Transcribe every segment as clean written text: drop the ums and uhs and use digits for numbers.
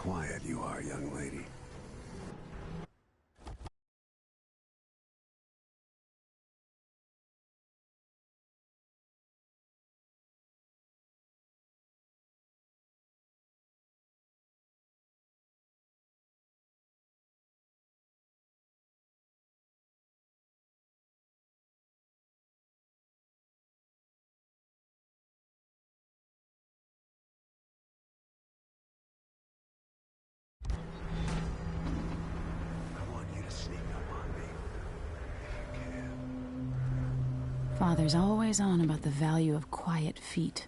quiet you are, young lady. Father's always on about the value of quiet feet.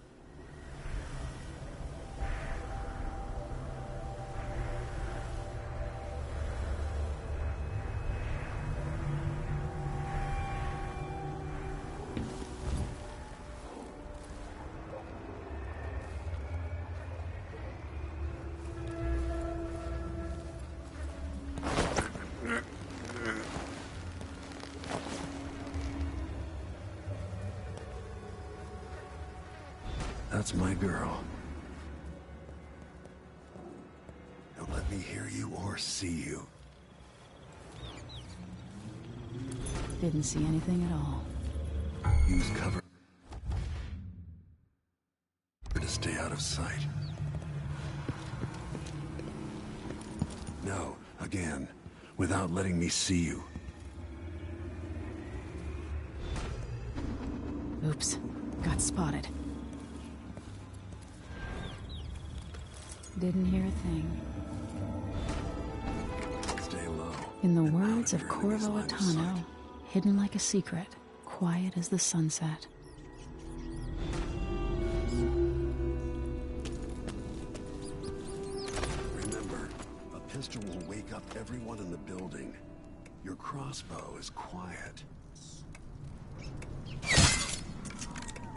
That's my girl. Don't let me hear you or see you. Didn't see anything at all. Use cover to stay out of sight. No, again, without letting me see you. Oops, got spotted. Didn't hear a thing. Stay low. In the words of Corvo Attano, hidden like a secret, quiet as the sunset. Remember, a pistol will wake up everyone in the building. Your crossbow is quiet.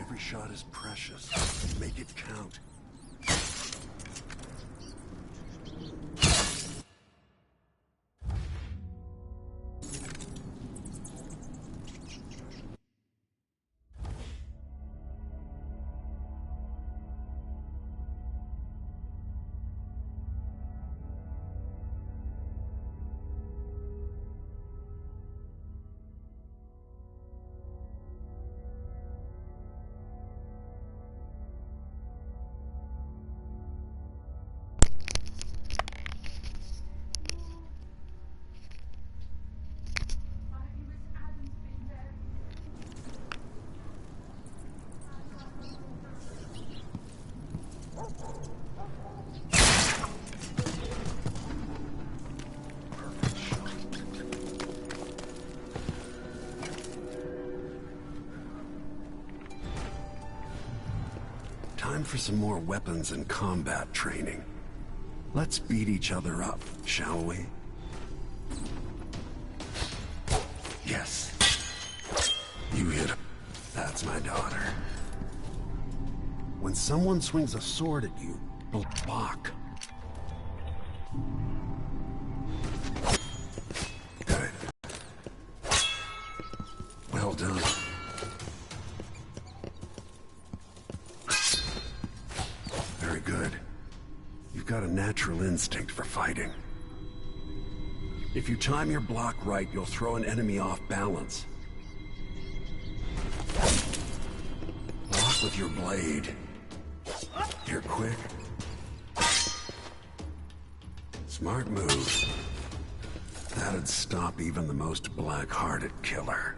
Every shot is precious. Make it count. Time for some more weapons and combat training. Let's beat each other up, shall we? Yes. You hit her. That's my daughter. When someone swings a sword at you, block. Good. Well done. Very good. You've got a natural instinct for fighting. If you time your block right, you'll throw an enemy off balance. Block with your blade. You're quick. Smart move. That'd stop even the most black-hearted killer.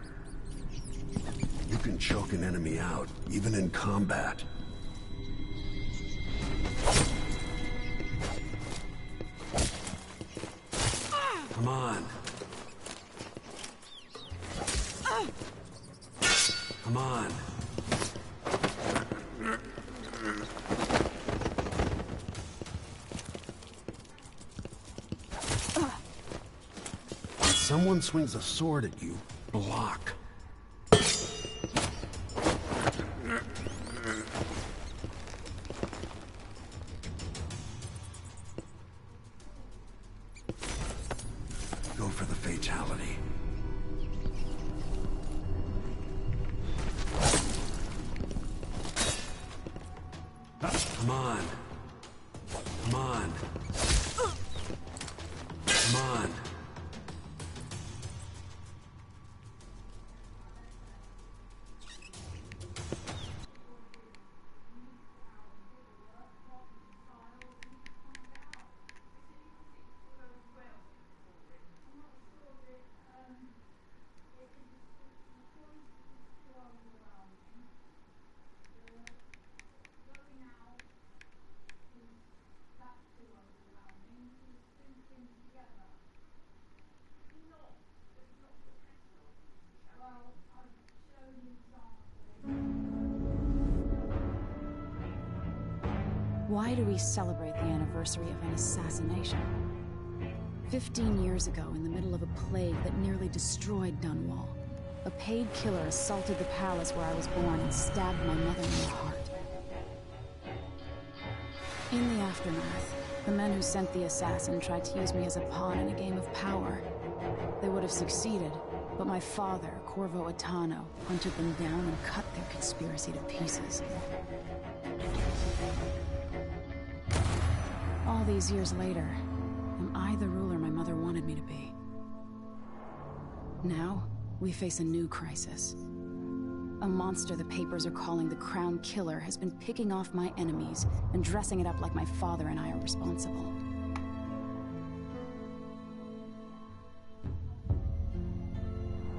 You can choke an enemy out, even in combat. Come on. Come on. When someone swings a sword at you, block. Go for the fatality. Come on. Come on. Why do we celebrate the anniversary of an assassination? 15 years ago, in the middle of a plague that nearly destroyed Dunwall, a paid killer assaulted the palace where I was born and stabbed my mother in the heart. In the aftermath, the men who sent the assassin tried to use me as a pawn in a game of power. They would have succeeded, but my father, Corvo Attano, hunted them down and cut their conspiracy to pieces. All these years later, am I the ruler my mother wanted me to be? Now, we face a new crisis. A monster the papers are calling the Crown Killer has been picking off my enemies and dressing it up like my father and I are responsible.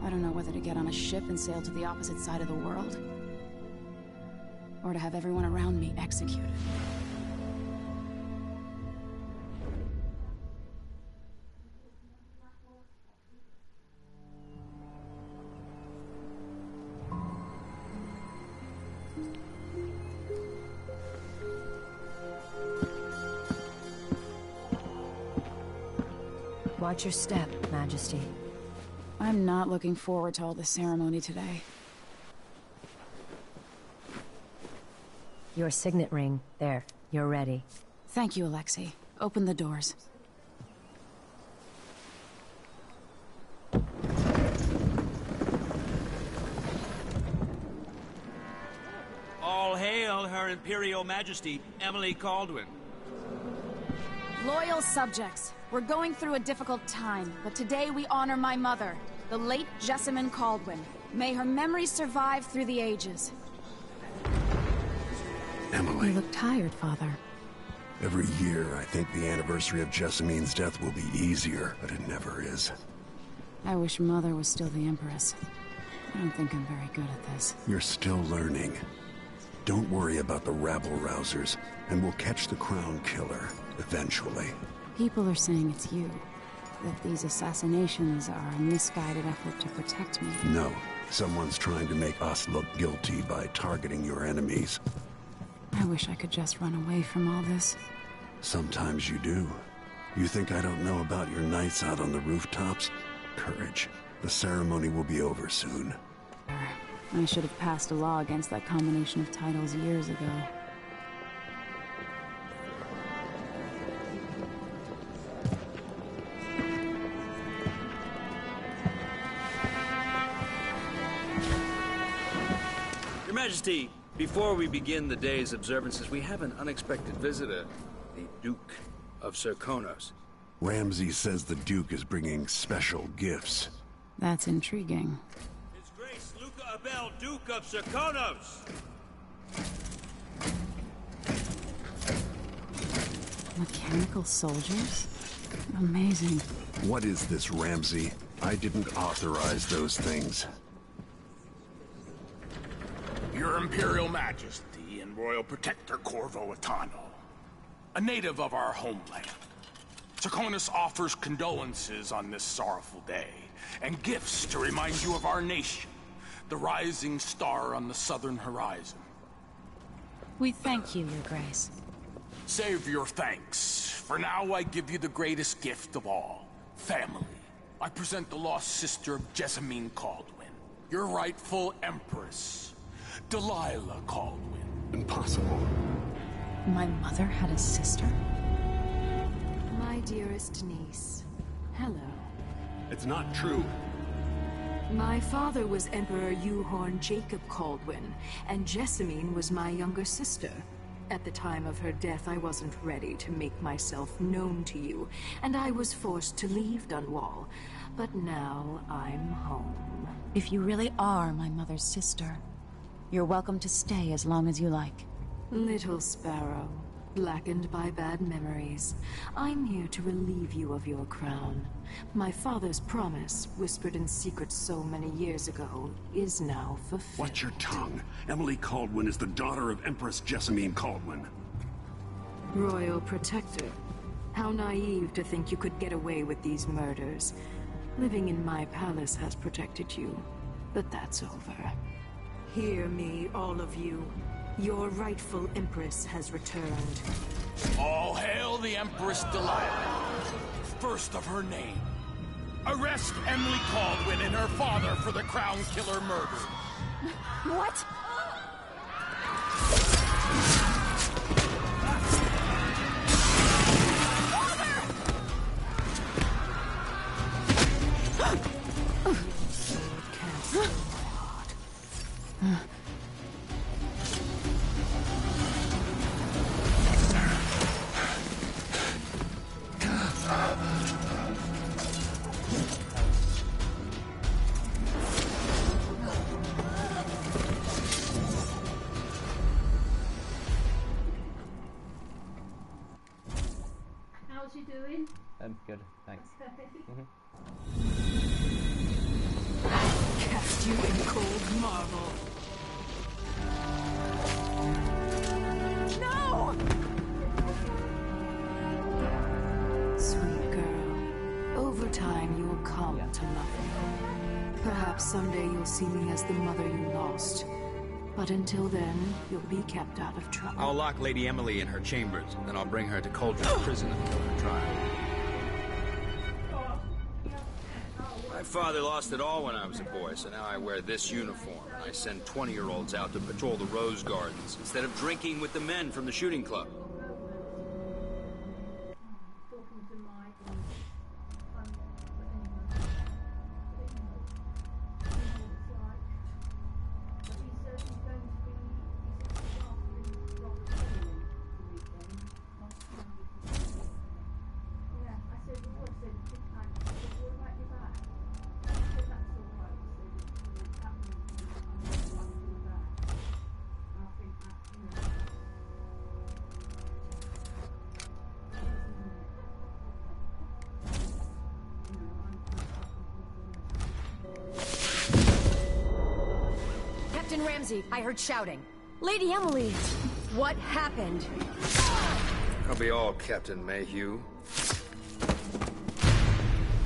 I don't know whether to get on a ship and sail to the opposite side of the world, or to have everyone around me executed. Watch your step, Majesty. I'm not looking forward to all the ceremony today. Your signet ring. There. You're ready. Thank you, Alexei. Open the doors. All hail Her Imperial Majesty, Emily Caldwin. Loyal subjects, we're going through a difficult time, but today we honor my mother, the late Jessamine Caldwin. May her memory survive through the ages. Emily. You look tired, Father. Every year, I think the anniversary of Jessamine's death will be easier, but it never is. I wish Mother was still the Empress. I don't think I'm very good at this. You're still learning. Don't worry about the rabble-rousers, and we'll catch the Crown Killer, eventually. People are saying it's you. That these assassinations are a misguided effort to protect me. No. Someone's trying to make us look guilty by targeting your enemies. I wish I could just run away from all this. Sometimes you do. You think I don't know about your nights out on the rooftops? Courage. The ceremony will be over soon. I should have passed a law against that combination of titles years ago. Your Majesty, before we begin the day's observances, we have an unexpected visitor, the Duke of Serkonos. Ramsay says the Duke is bringing special gifts. That's intriguing. His Grace Luca Abel, Duke of Serkonos! Mechanical soldiers? Amazing. What is this, Ramsay? I didn't authorize those things. Your Imperial Majesty and Royal Protector Corvo Attano, a native of our homeland. Serkonos offers condolences on this sorrowful day, and gifts to remind you of our nation, the rising star on the southern horizon. We thank you, Your Grace. Save your thanks. For now, I give you the greatest gift of all, family. I present the lost sister of Jessamine Caldwin, your rightful Empress, Delilah Caldwin. Impossible. My mother had a sister? My dearest niece, hello. It's not true. My father was Emperor Euhorn Jacob Caldwin, and Jessamine was my younger sister. At the time of her death, I wasn't ready to make myself known to you, and I was forced to leave Dunwall. But now I'm home. If you really are my mother's sister, you're welcome to stay as long as you like. Little sparrow, blackened by bad memories, I'm here to relieve you of your crown. My father's promise, whispered in secret so many years ago, is now fulfilled. Watch your tongue. Emily Caldwin is the daughter of Empress Jessamine Caldwin. Royal Protector, how naive to think you could get away with these murders. Living in my palace has protected you, but that's over. Hear me, all of you. Your rightful Empress has returned. All hail the Empress Delilah, first of her name. Arrest Emily Caldwin and her father for the Crown Killer murder. What? How's you doing? Good, thanks. Cast you in cold marble. No! Sweet girl, over time you will come to love me. Perhaps someday you'll see me as the mother you lost. But until then, you'll be kept out of trouble. I'll lock Lady Emily in her chambers, then I'll bring her to Cauldron's prison until her trial. My father lost it all when I was a boy, so now I wear this uniform, and I send 20-year-olds out to patrol the rose gardens instead of drinking with the men from the shooting club. Talking to Mike Captain Ramsey, I heard shouting. Lady Emily, what happened? I'll be all Captain Mayhew.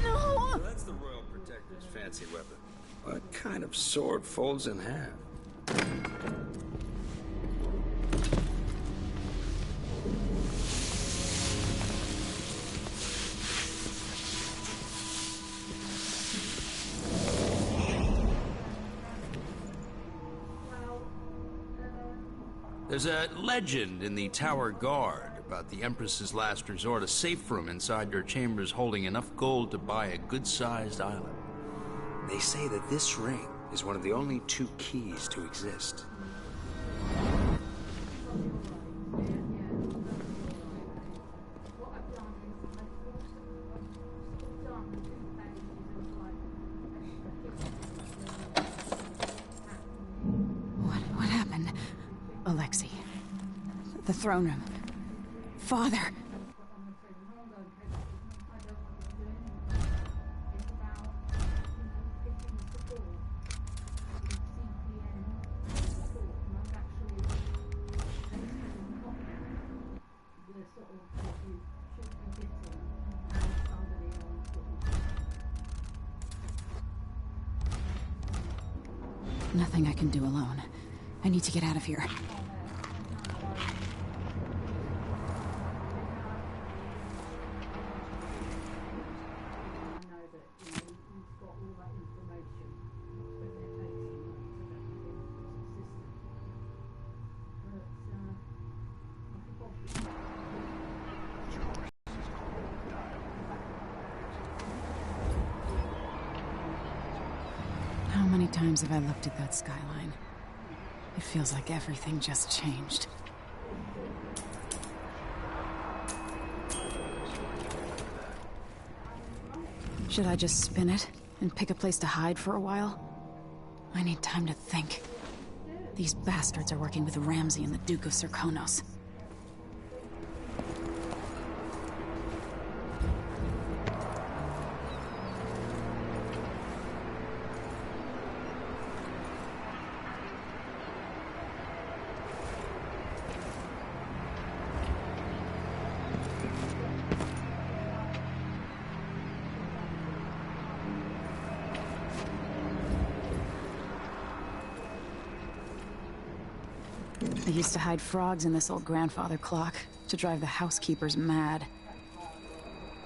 No! So that's the Royal Protector's fancy weapon. What kind of sword folds in half? There's a legend in the Tower Guard about the Empress's last resort, a safe room inside your chambers holding enough gold to buy a good-sized island. They say that this ring is one of the only 2 keys to exist. What happened? Alexei. The throne room. Father. Nothing I can do alone. I need to get out of here. How many times have I looked at that skyline? It feels like everything just changed. Should I just spin it and pick a place to hide for a while? I need time to think. These bastards are working with Ramsey and the Duke of Serkonos. I used to hide frogs in this old grandfather clock to drive the housekeepers mad.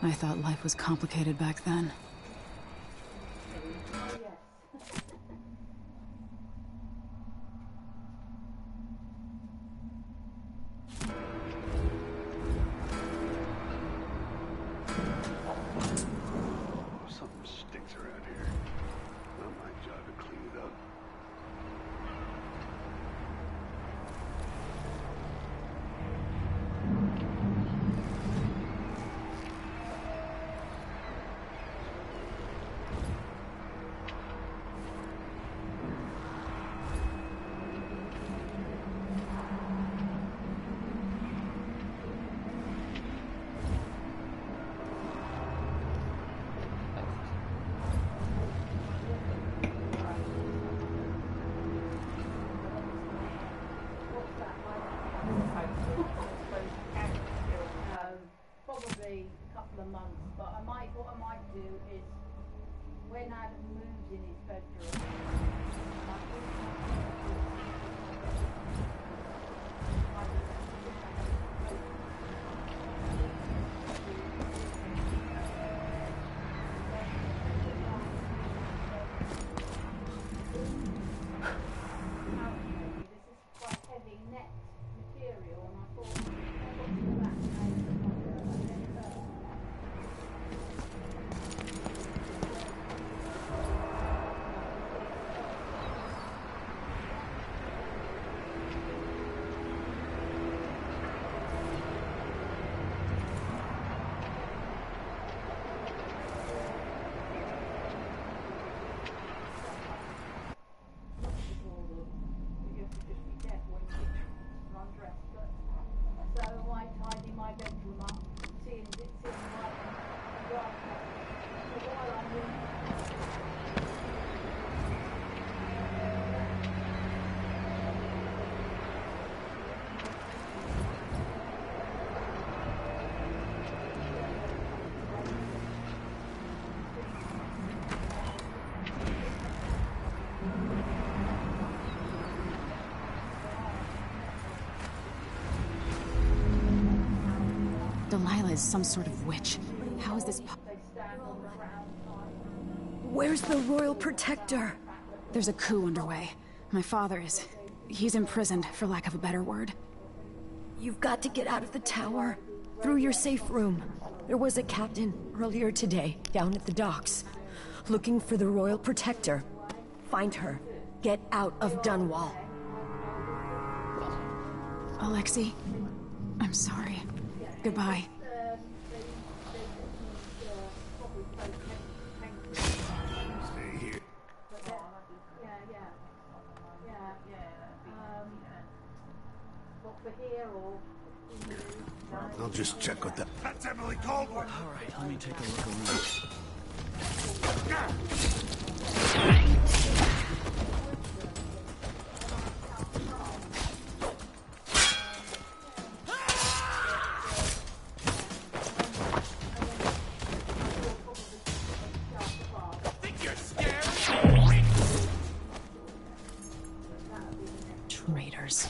I thought life was complicated back then. Something stinks around here. Not my job to clean it up. Probably a couple of months, but what I might do is when Adam moves in his bedroom, this is quite heavy net material, and I thought Delilah is some sort of witch. How is this Where's the Royal Protector? There's a coup underway. My father is... he's imprisoned, for lack of a better word. You've got to get out of the tower. Through your safe room. There was a captain earlier today, down at the docks. Looking for the Royal Protector. Find her. Get out of Dunwall. Alexei, I'm sorry. Goodbye. Stay here. I'll just check with that. That's Emily Caldwell. All right, let me take a look around. Traitors.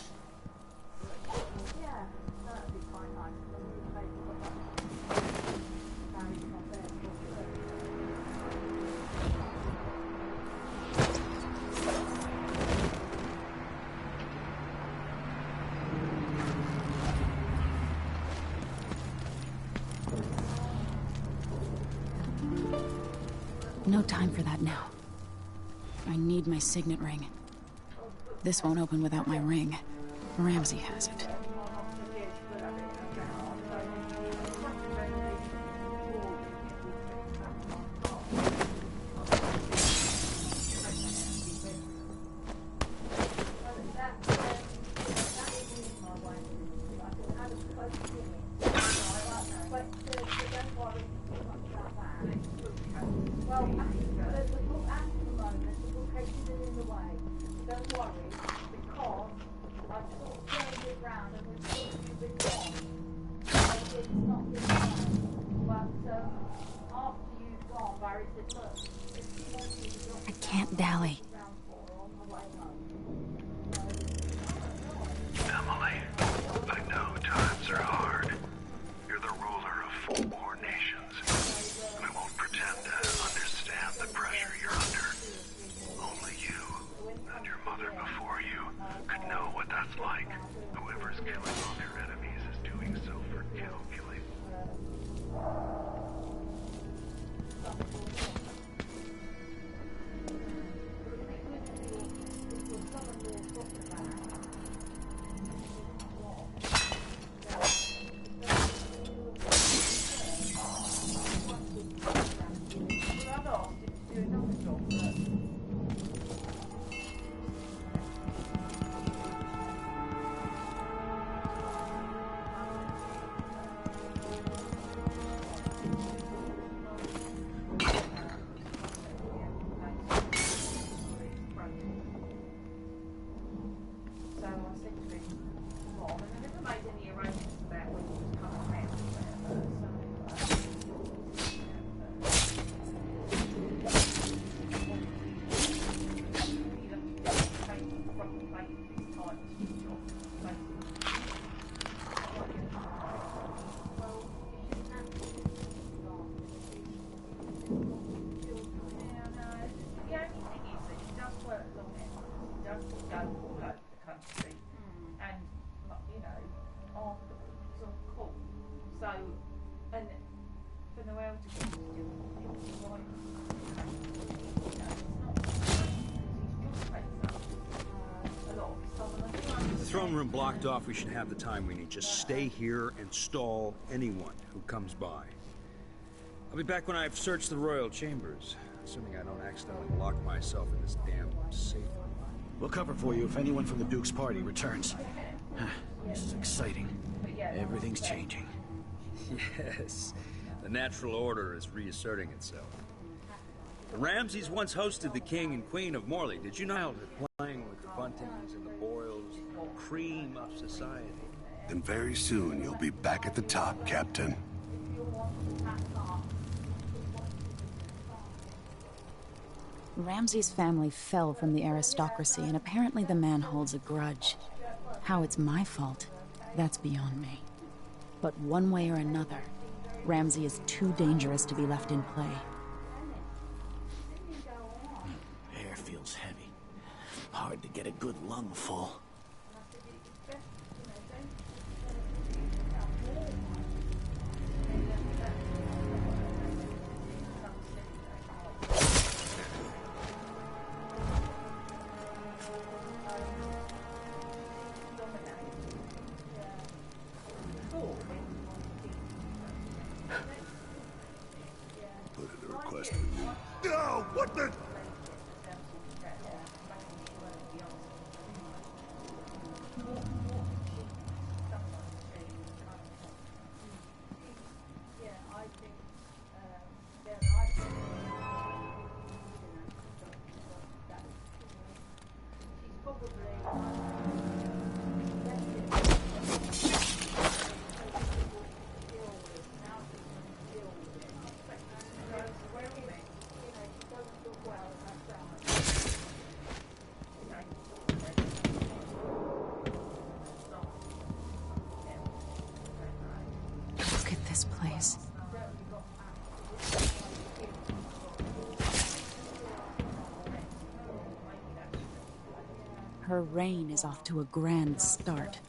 No time for that now. I need my signet ring. This won't open without my ring. Ramsey has it. I can't dally. Come don't know how to get to do it. With the throne room blocked off, we should have the time we need. Just stay here and stall anyone who comes by. I'll be back when I've searched the royal chambers, assuming I don't accidentally lock myself in this damn safe room. We'll cover for you if anyone from the Duke's party returns. This is exciting. Everything's changing. Yes, the natural order is reasserting itself. The Ramseys once hosted the king and queen of Morley. Did you know they're playing with the Buntings and the Boyles, the cream of society? And very soon you'll be back at the top, Captain. Ramsay's family fell from the aristocracy, and apparently the man holds a grudge. How it's my fault, that's beyond me. But one way or another, Ramsay is too dangerous to be left in play. Air feels heavy. Hard to get a good lung full. No! What the... Look at this place. Her reign is off to a grand start.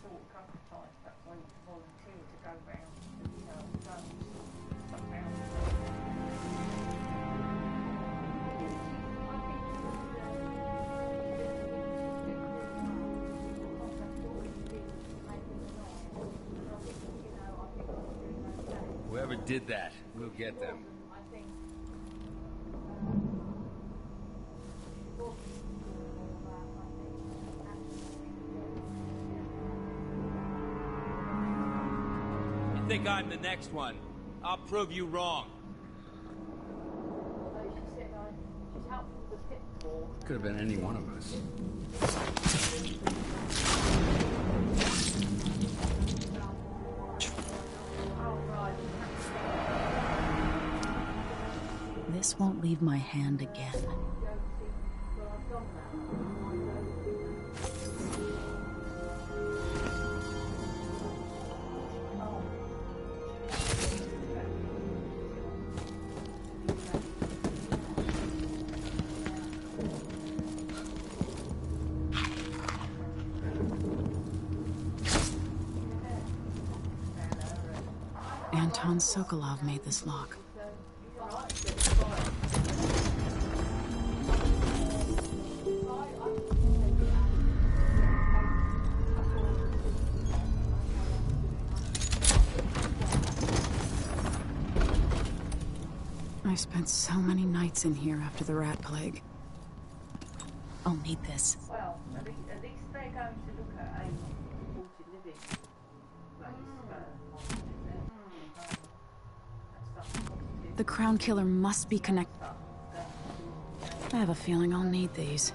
Whoever did that, we'll get them. You think I'm the next one? I'll prove you wrong. Could have been any one of us. This won't leave my hand again. Anton Sokolov made this lock. I spent so many nights in here after the rat plague. I'll need this. Well, at least they're going to look at a supported living place. The Crown Killer must be connected. I have a feeling I'll need these.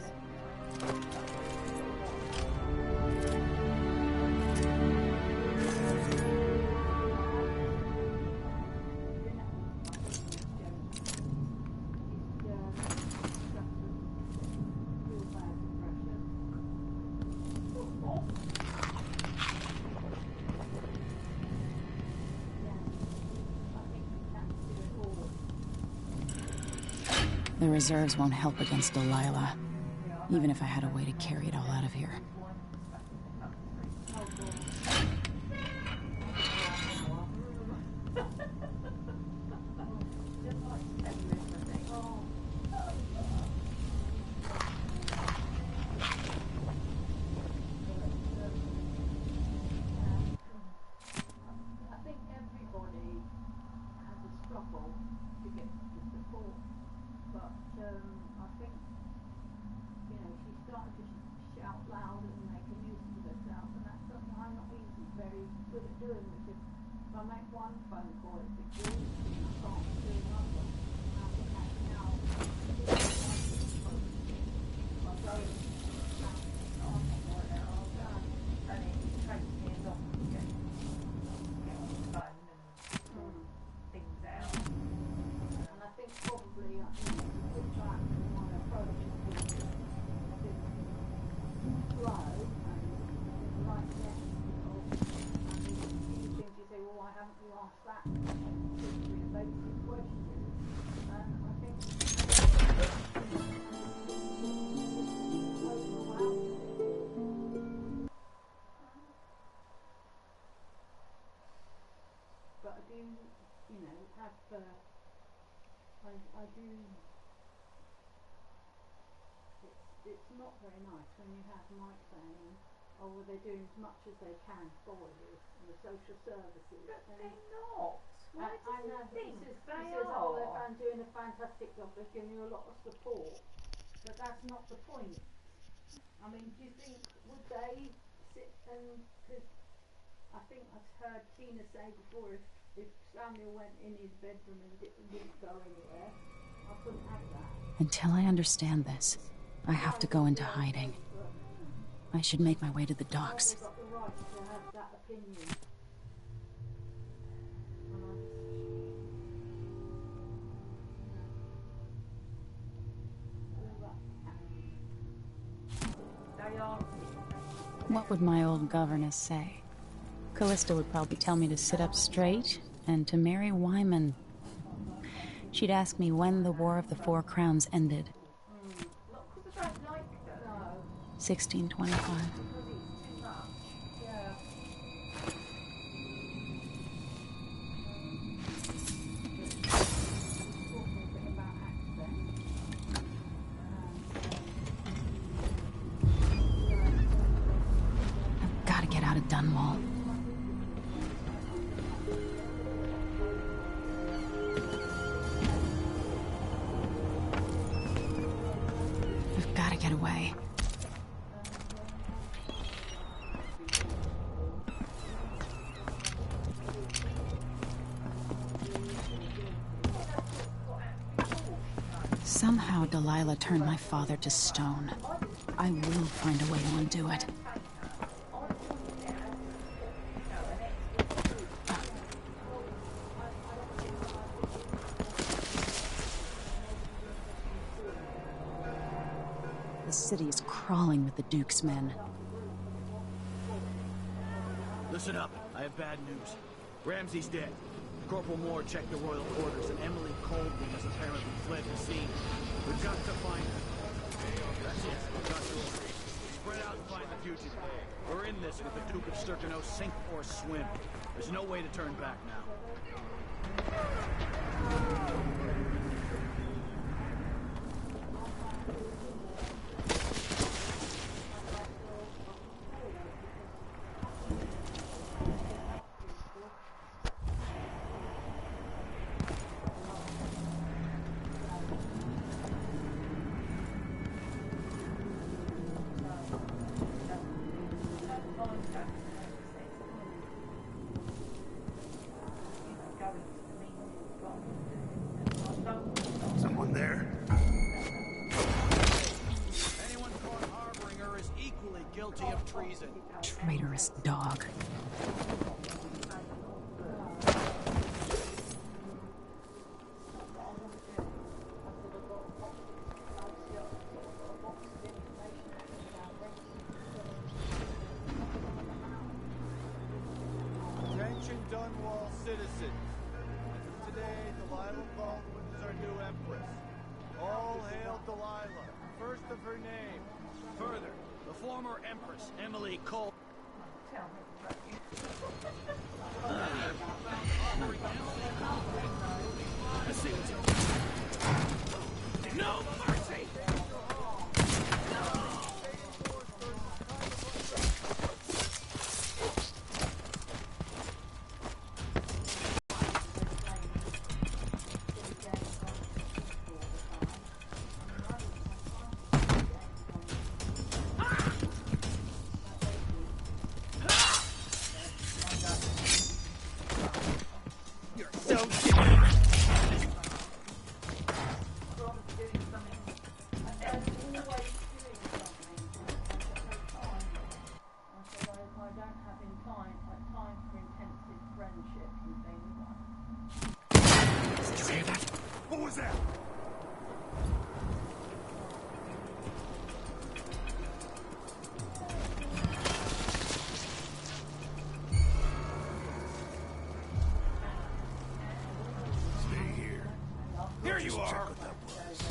The reserves won't help against Delilah, even if I had a way to carry it all out of here. trouble to get the support. But I think, you know, she started to shout loud and make a nuisance of herself, and that's something I'm not very good at doing, which is if I make one phone call, it's exhausting, I can't do another. And I think that's now I go and probably put back my approach has been a bit slow and like technical. And these things you say, well, why haven't you asked that? It's a basic question. And I think but I do, you know, have I do. It's not very nice when you have Mike saying, "Oh, well, they're doing as much as they can for you," and the social services. But they're not. Why I know. think He they says, are? "Oh, they're doing a fantastic job. They're giving you a lot of support," but that's not the point. I mean, do you think would they sit and? Because I think I've heard Tina say before, if Samuel went in his bedroom and didn't go anywhere, I couldn't have that. Until I understand this, I have to go into hiding. I should make my way to the docks. They've got the right to have that opinion. They are. What would my old governess say? Callista would probably tell me to sit up straight and to marry Wyman. She'd ask me when the War of the Four Crowns ended. 1625. I've got to get out of Dunwall. I've got to get away. Somehow Delilah turned my father to stone. I will find a way to undo it. The city is crawling with the Duke's men. Listen up. I have bad news. Ramsey's dead. Corporal Moore checked the royal quarters, and Emily Coldman has apparently fled the scene. We've got to find her. That's it. We've got to spread out and find the fugitive. We're in this with the Duke of Sturkano, sink or swim. There's no way to turn back now. Someone there? Anyone caught harboring her is equally guilty of treason. Traitorous dog. Attention Dunwall citizens. Today, Delilah Baldwin is our new empress. All hail Delilah, first of her name. Further, the former empress, Emily Cole. No mercy! that? Stay here. Here you are! Check what that was.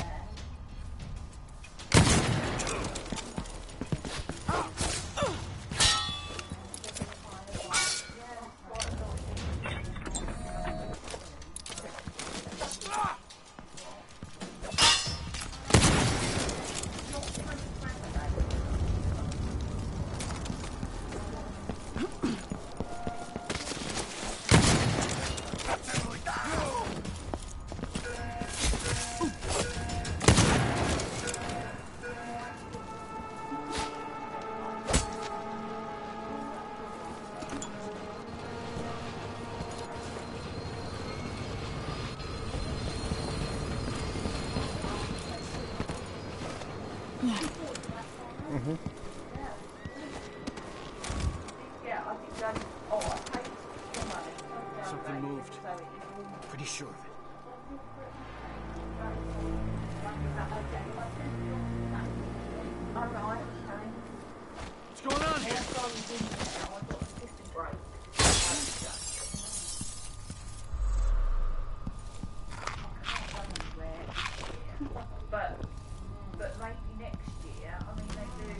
Something moved. Pretty sure of it. What's going on here? But maybe next year, I mean, they do.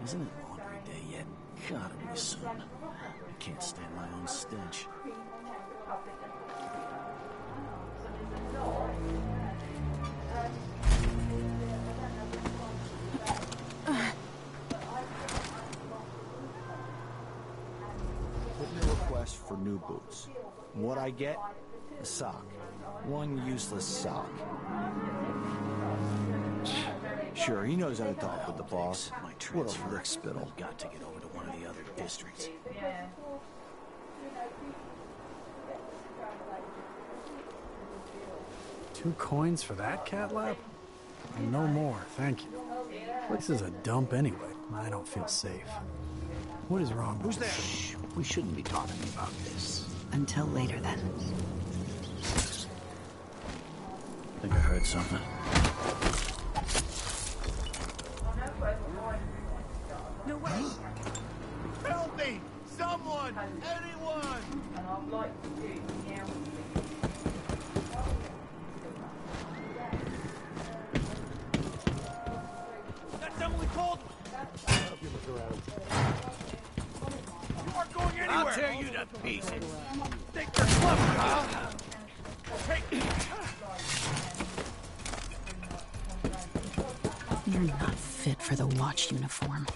Isn't it laundry day yet? Gotta be soon. I can't stand my own stench. Put in a request for new boots. And what I get? A sock. One useless sock. Sure, he knows how to talk with the boss. What a lick spittle. Got to get over to one of the other districts. 2 coins for that cat lap? No more, thank you. Place is a dump anyway. I don't feel safe. What is wrong with Who's there? Shh, we shouldn't be talking about this. Until later, then. Think I heard something. No way! Help me! Someone! Anyone! And I'd like to do now. That's Emily Caldwell! You aren't going anywhere! I'll tear you to pieces. Think you're clever, huh? Hey! You're not fit for the watch uniform.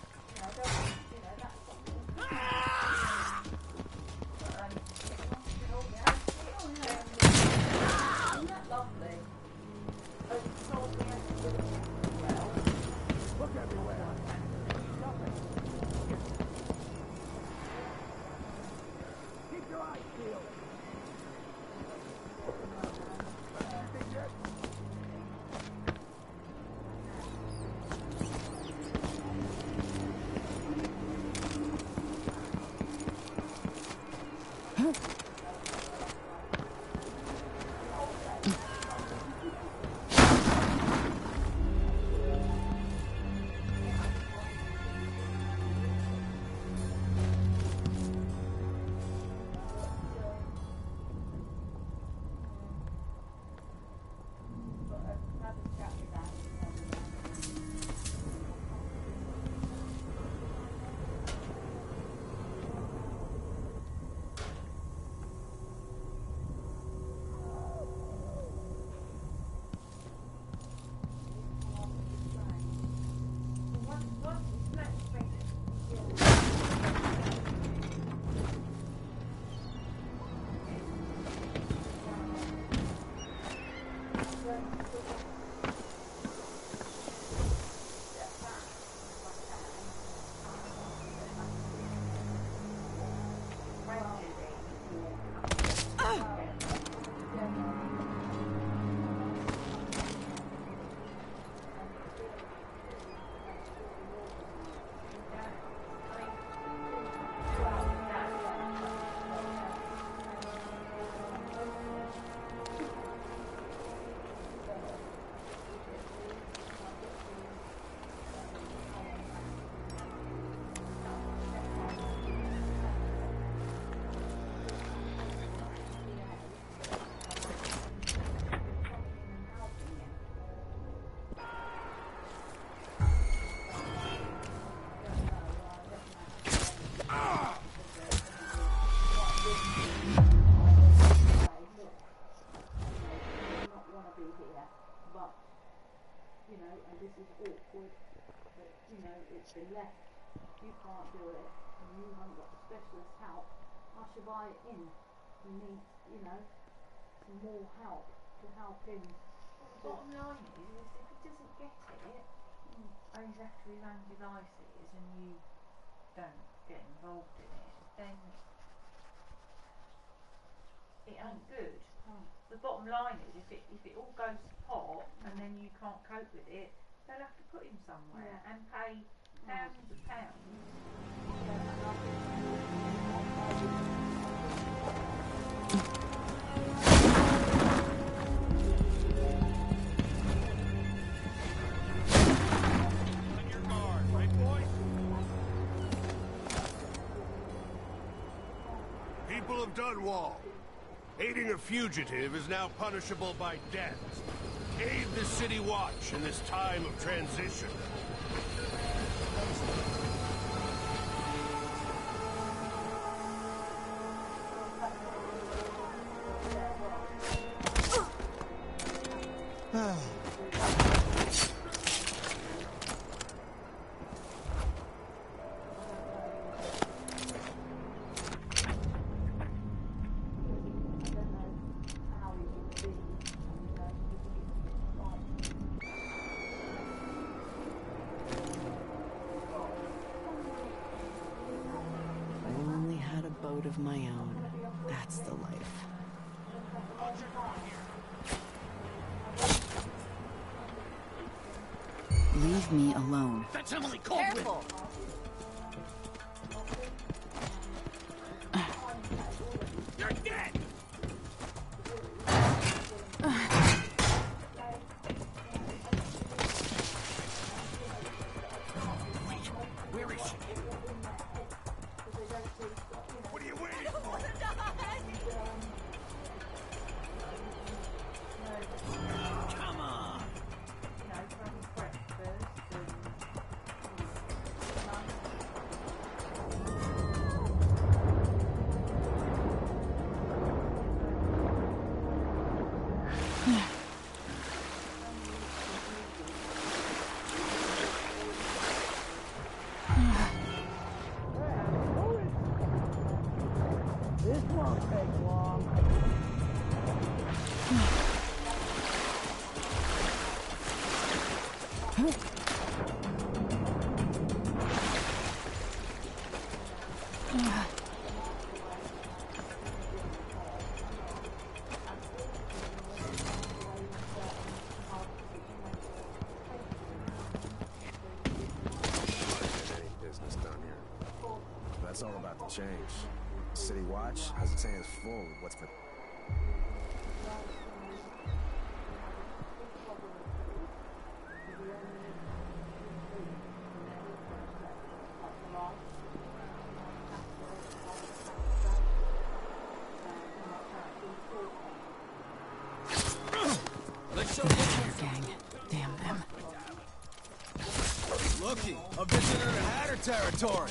been left. You can't do it, and you haven't got the specialist help. I should buy it in. We need, you know, some more help to help him. Well, the bottom line is if he doesn't get it, or he's after his own devices and you don't get involved in it, then it ain't good. The bottom line is if it all goes to pot and then you can't cope with it, they'll have to put him somewhere and pay thousands of pounds. On your guard, right, boys? People of Dunwall, aiding a fugitive is now punishable by death. Aid the City Watch in this time of transition. Of my own. That's the life. Leave me alone. That's Emily Caldwell. Careful! You're dead! Wait, where is she? What are you waiting for? Come on! This won't take long. Business down here. That's all about to change. City Watch has its hands full with what's been... Let's show Your gang. Damn them. Looky, a visitor to Hatter territory.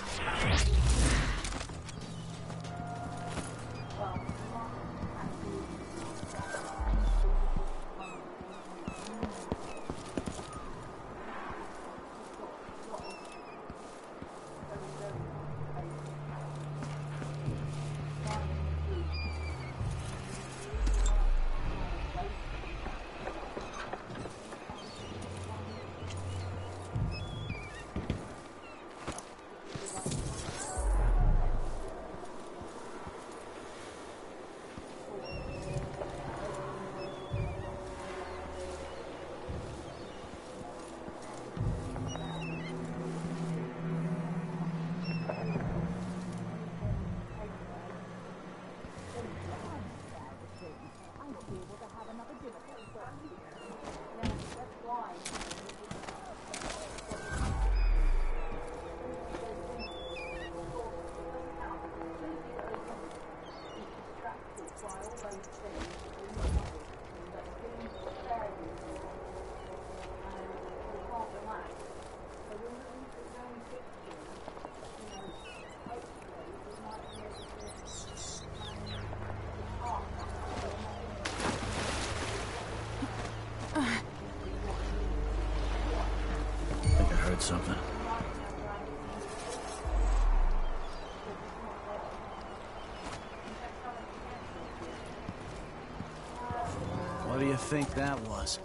you think that was?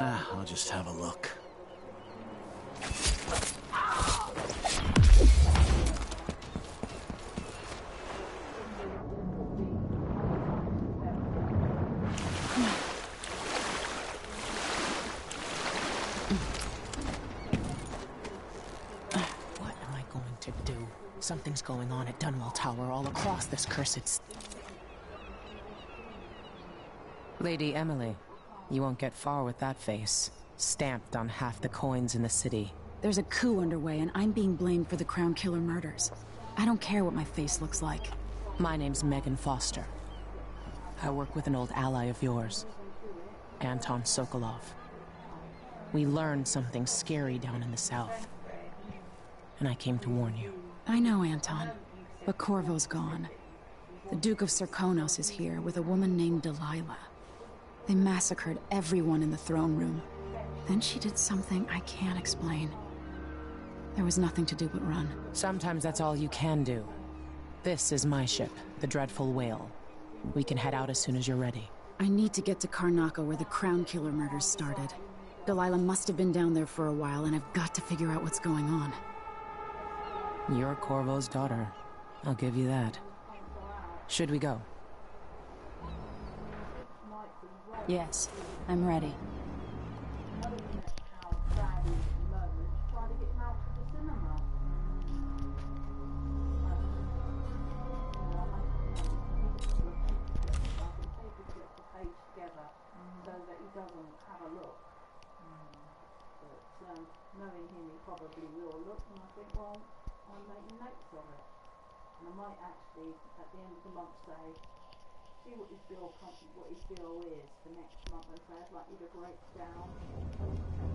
I'll just have a look. What am I going to do? Something's going on at Dunwall Tower all across this cursed... Lady Emily, you won't get far with that face. Stamped on half the coins in the city. There's a coup underway and I'm being blamed for the Crown Killer murders. I don't care what my face looks like. My name's Megan Foster. I work with an old ally of yours, Anton Sokolov. We learned something scary down in the south, and I came to warn you. I know, Anton, but Corvo's gone. The Duke of Serkonos is here with a woman named Delilah. They massacred everyone in the throne room. Then she did something I can't explain. There was nothing to do but run. Sometimes that's all you can do. This is my ship, the Dreadful Whale. We can head out as soon as you're ready. I need to get to Karnaca where the Crown Killer murders started. Delilah must have been down there for a while, and I've got to figure out what's going on. You're Corvo's daughter. I'll give you that. Should we go? Yes, I'm ready. So that he doesn't have a look. But knowing him, he probably will look, and I think, well, I'm making notes of it. And I might actually, at the end of the month, say, see what his bill is for next month, and say, I'd like you to break down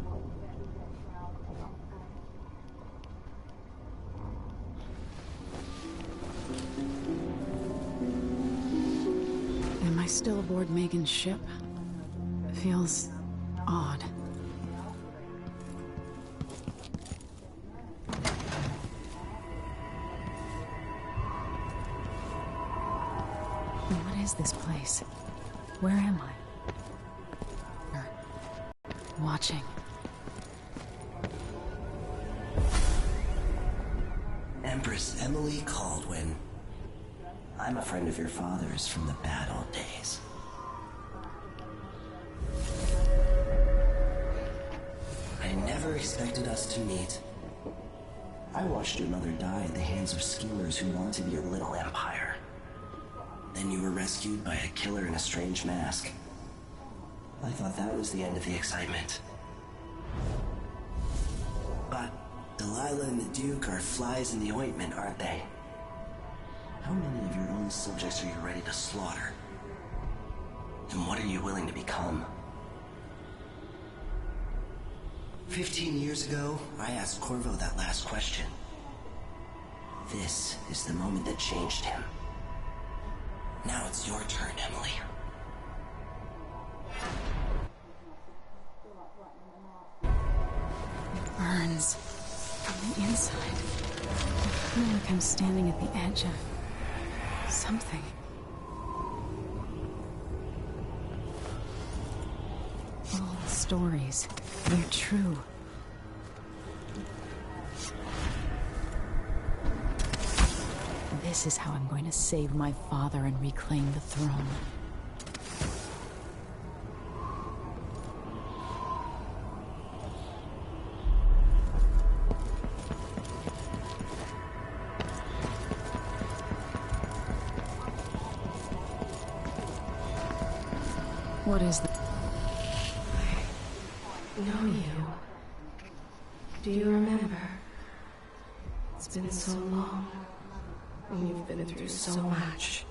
what he gets round at some point. Am I still aboard Megan's ship? Feels odd. What is this place? Where am I? Watching. Empress Emily Caldwin. I'm a friend of your father's from the bad old days. I never expected us to meet. I watched your mother die at the hands of schemers who wanted your little empire. Then you were rescued by a killer in a strange mask. I thought that was the end of the excitement. But Delilah and the Duke are flies in the ointment, aren't they? How many of your own subjects are you ready to slaughter? And what are you willing to become? 15 years ago, I asked Corvo that last question. This is the moment that changed him. Now it's your turn, Emily. It burns from the inside. I feel like I'm standing at the edge of something. All the stories, they're true. This is how I'm going to save my father and reclaim the throne. What is that? I know you. Do you remember? It's been so long, and you've been through so much.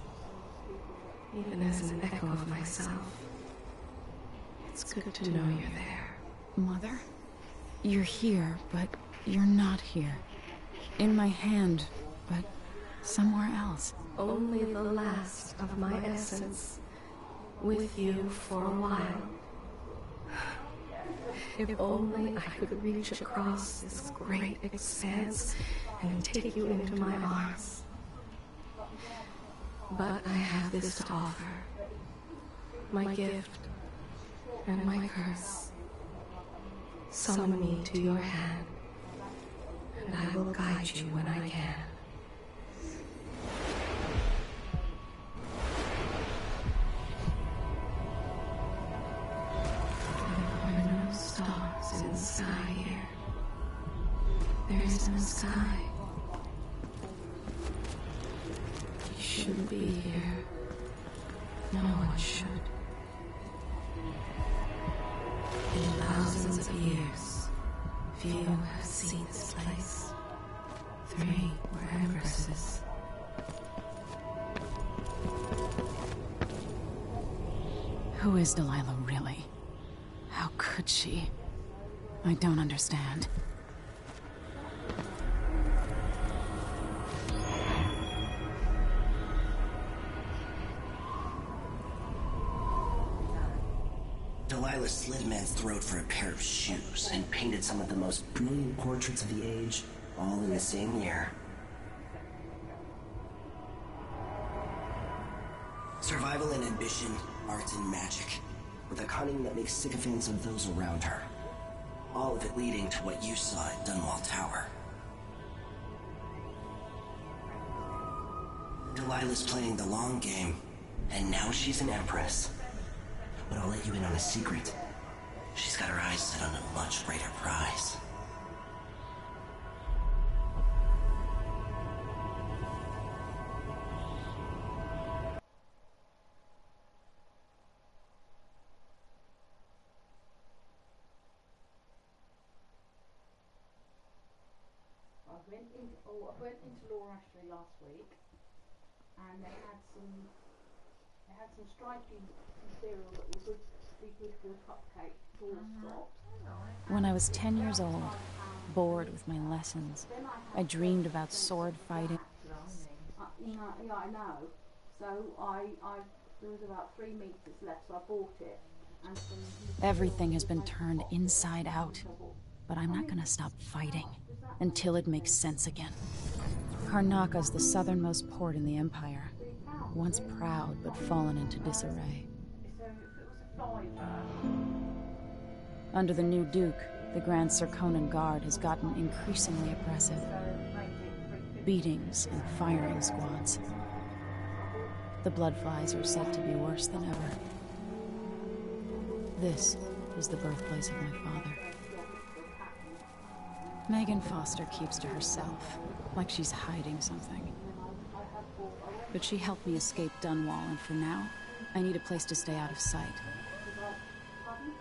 Even as an echo of myself, it's good to know you're there. Mother? You're here, but you're not here. In my hand, but somewhere else. Only the last of my essence. With you for a while. If only I could reach across this great expanse and take you into my arms. But I have this to offer. My gift and my curse. Summon me to your hand, and I will guide you when I can. There are no stars in the sky here. There is no sky. You shouldn't be here. No one should. In thousands of years, few have seen this place. 3 were empresses. Who is Delilah really? How could she? I don't understand. Delilah slit a man's throat for a pair of shoes and painted some of the most brilliant portraits of the age, all in the same year. Survival and ambition, art and magic, with a cunning that makes sycophants of those around her. All of it leading to what you saw at Dunwall Tower. Delilah's playing the long game, and now she's an empress. But I'll let you in on a secret. She's got her eyes set on a much greater prize. I went into Law Ashley last week, and they had some striking material that would be good for a cupcake doorstop. When I was 10 years old, bored with my lessons, I dreamed about sword fighting. Yeah, I know. So there was about 3 meters left, so I bought it. And Everything has been turned inside out, but I'm not gonna stop fighting until it makes sense again. Karnaka's the southernmost port in the Empire, once proud but fallen into disarray. Under the new Duke, the Grand Serkonan Guard has gotten increasingly oppressive. Beatings and firing squads. The Bloodflies are said to be worse than ever. This is the birthplace of my father. Megan Foster keeps to herself, like she's hiding something. But she helped me escape Dunwall, and for now, I need a place to stay out of sight.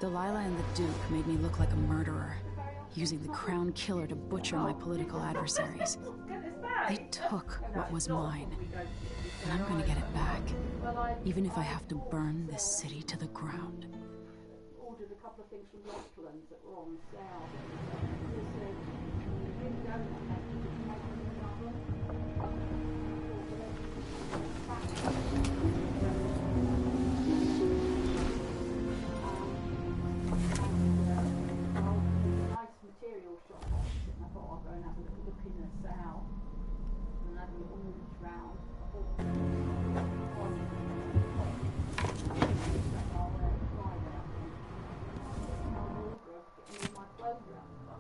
Delilah and the Duke made me look like a murderer, using the Crown Killer to butcher my political adversaries. They took what was mine, and I'm gonna get it back, even if I have to burn this city to the ground. Ordered a couple of things from Locklands that were on sale. Nice material shop opposite, and I thought I'll go and have a little look in the sale and have a little mooch round.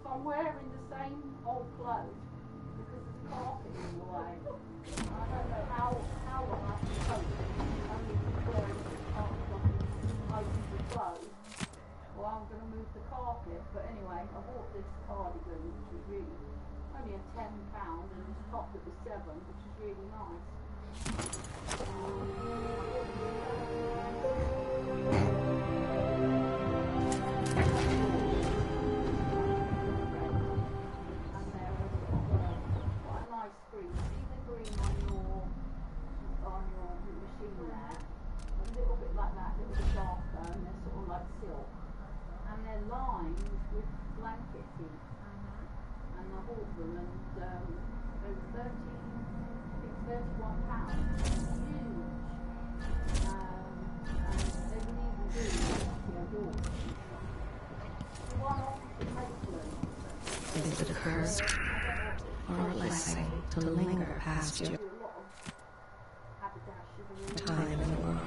So I'm wearing the same old clothes because there's carpet in the way. I don't know how long I have to cope only wearing the carpet open the clothes. Well, I'm going to move the carpet. But anyway, I bought this cardigan, which was really only a £10, and this top that was £7, which is really nice. And they're lined with blanketing, and I bought them, and they were £31. Huge. And they would even do your door. The one off the Is it a curse or a blessing to linger past your time in the world?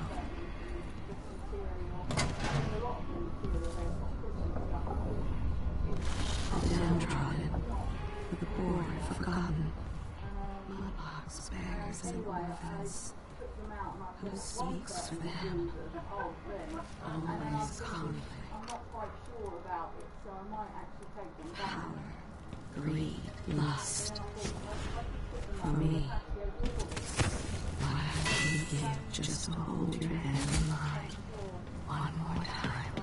isn't one of us. Who speaks for them? Always conflict. Power, greed, lust. For me, what I would give just to hold your hand in mine one more time.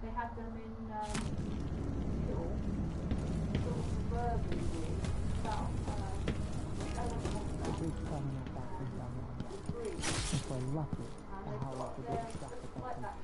They had them in Hill, sort of suburban view, about If we're lucky, the howl will get struck at that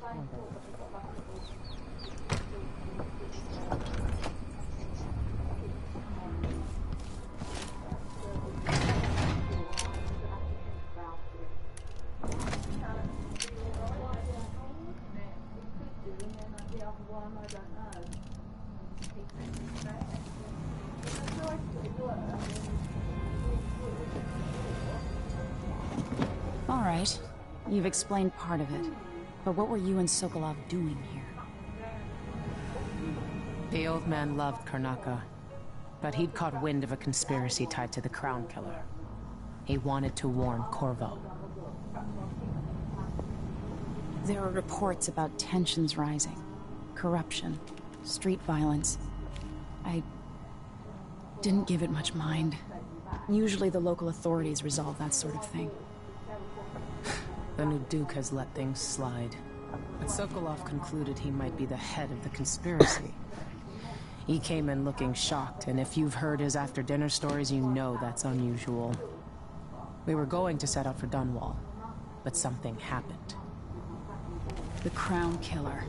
All right. You've explained part of it. But what were you and Sokolov doing here? The old man loved Karnaka, but he'd caught wind of a conspiracy tied to the Crown Killer. He wanted to warn Corvo. There are reports about tensions rising, corruption, street violence. I didn't give it much mind. Usually the local authorities resolve that sort of thing. The new Duke has let things slide. But Sokolov concluded he might be the head of the conspiracy. He came in looking shocked, and if you've heard his after-dinner stories, you know that's unusual. We were going to set out for Dunwall, but something happened. The Crown Killer.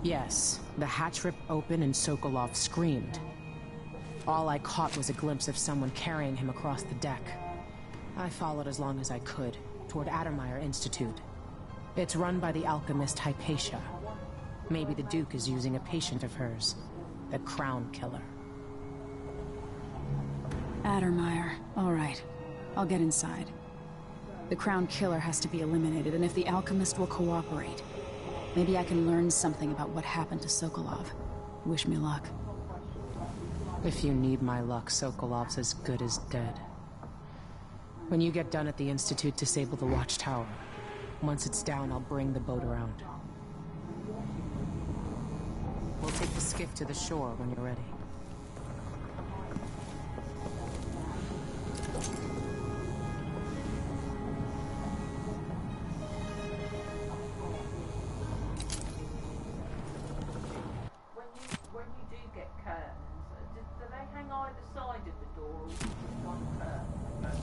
Yes, the hatch ripped open and Sokolov screamed. All I caught was a glimpse of someone carrying him across the deck. I followed as long as I could, toward Addermeyer Institute. It's run by the alchemist Hypatia. Maybe the Duke is using a patient of hers, the Crown Killer. Addermeyer. All right. I'll get inside. The Crown Killer has to be eliminated, and if the alchemist will cooperate, maybe I can learn something about what happened to Sokolov. Wish me luck. If you need my luck, Sokolov's as good as dead. When you get done at the Institute, disable the watchtower. Once it's down, I'll bring the boat around. We'll take the skiff to the shore when you're ready. When you do get curtains, do they hang either side of the door or just one curtain?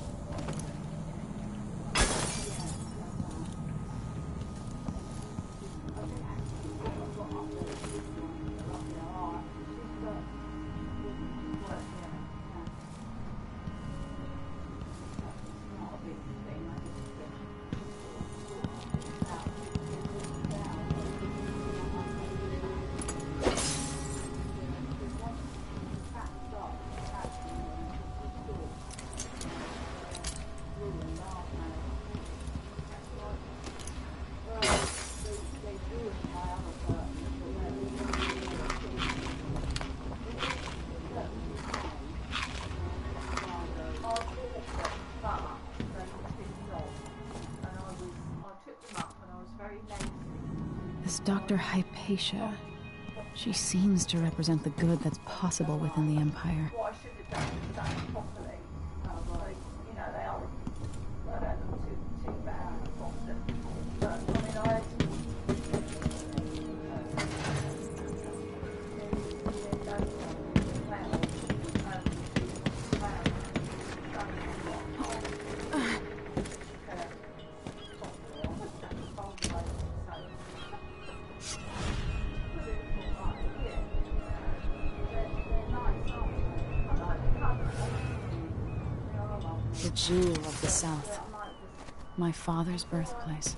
This Dr. Hypatia. She seems to represent the good that's possible within the Empire. What I should have done is done it properly. Like, you know, they are, I don't look too bad at the bottom. But, I mean, The jewel of the South. My father's birthplace.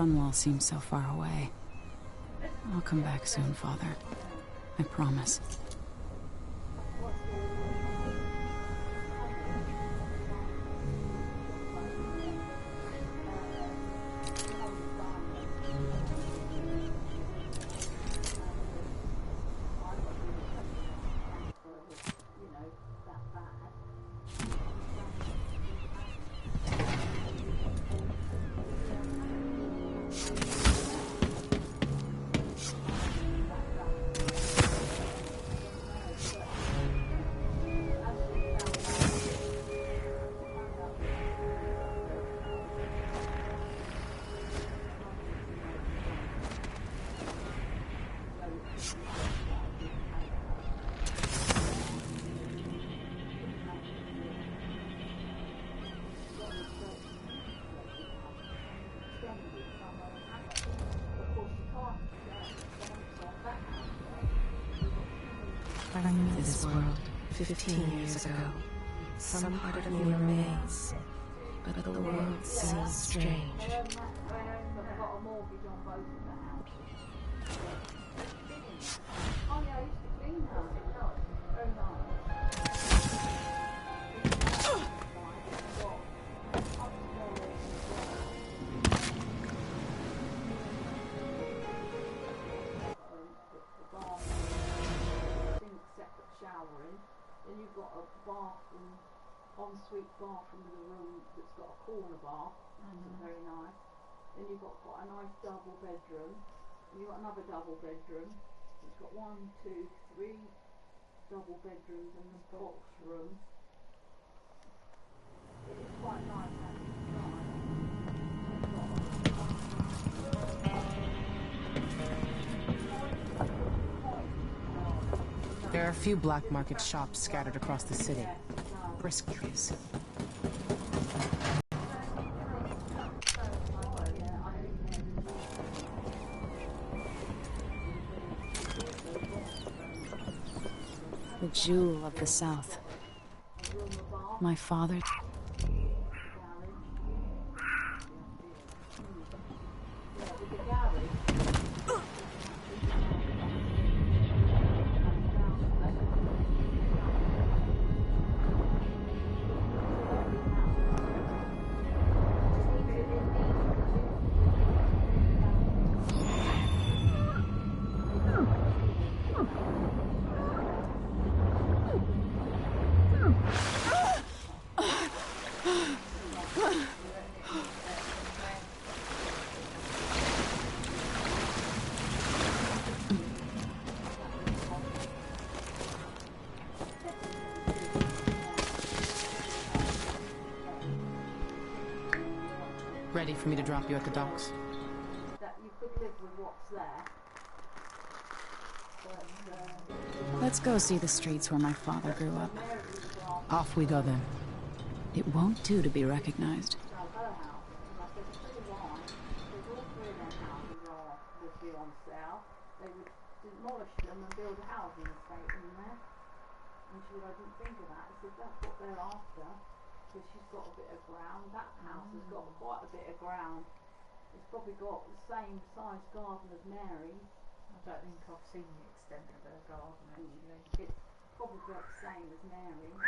Dunwall seems so far away. I'll come back soon, Father. I promise. I knew this world 15 years ago. Some part of me remains, but the world seems strange. Then you've got a bathroom, ensuite bathroom with a room that's got a corner bath, which is very nice. Then you've got quite a nice double bedroom. And you've got another double bedroom. It's got 1, 2, 3 double bedrooms and a box room. It is quite nice actually. There are a few black market shops scattered across the city. Brisk trees. The jewel of the South. My father... Ready for me to drop you at the docks? That you could live with what's there. But, Let's go see the streets where my father grew up. Off we go then. It won't do to be recognized. her house, and I said, "Tell you why, because all 3 of their houses would be on sale. They would demolish them and build a housing estate in there." And she said, "I didn't think of that." I said, "That's what they're after, because she's got a bit of ground. That house has got quite a bit of ground. It's probably got the same size garden as Mary's." I don't think I've seen the extent of her garden actually. It's probably got the same as Mary's.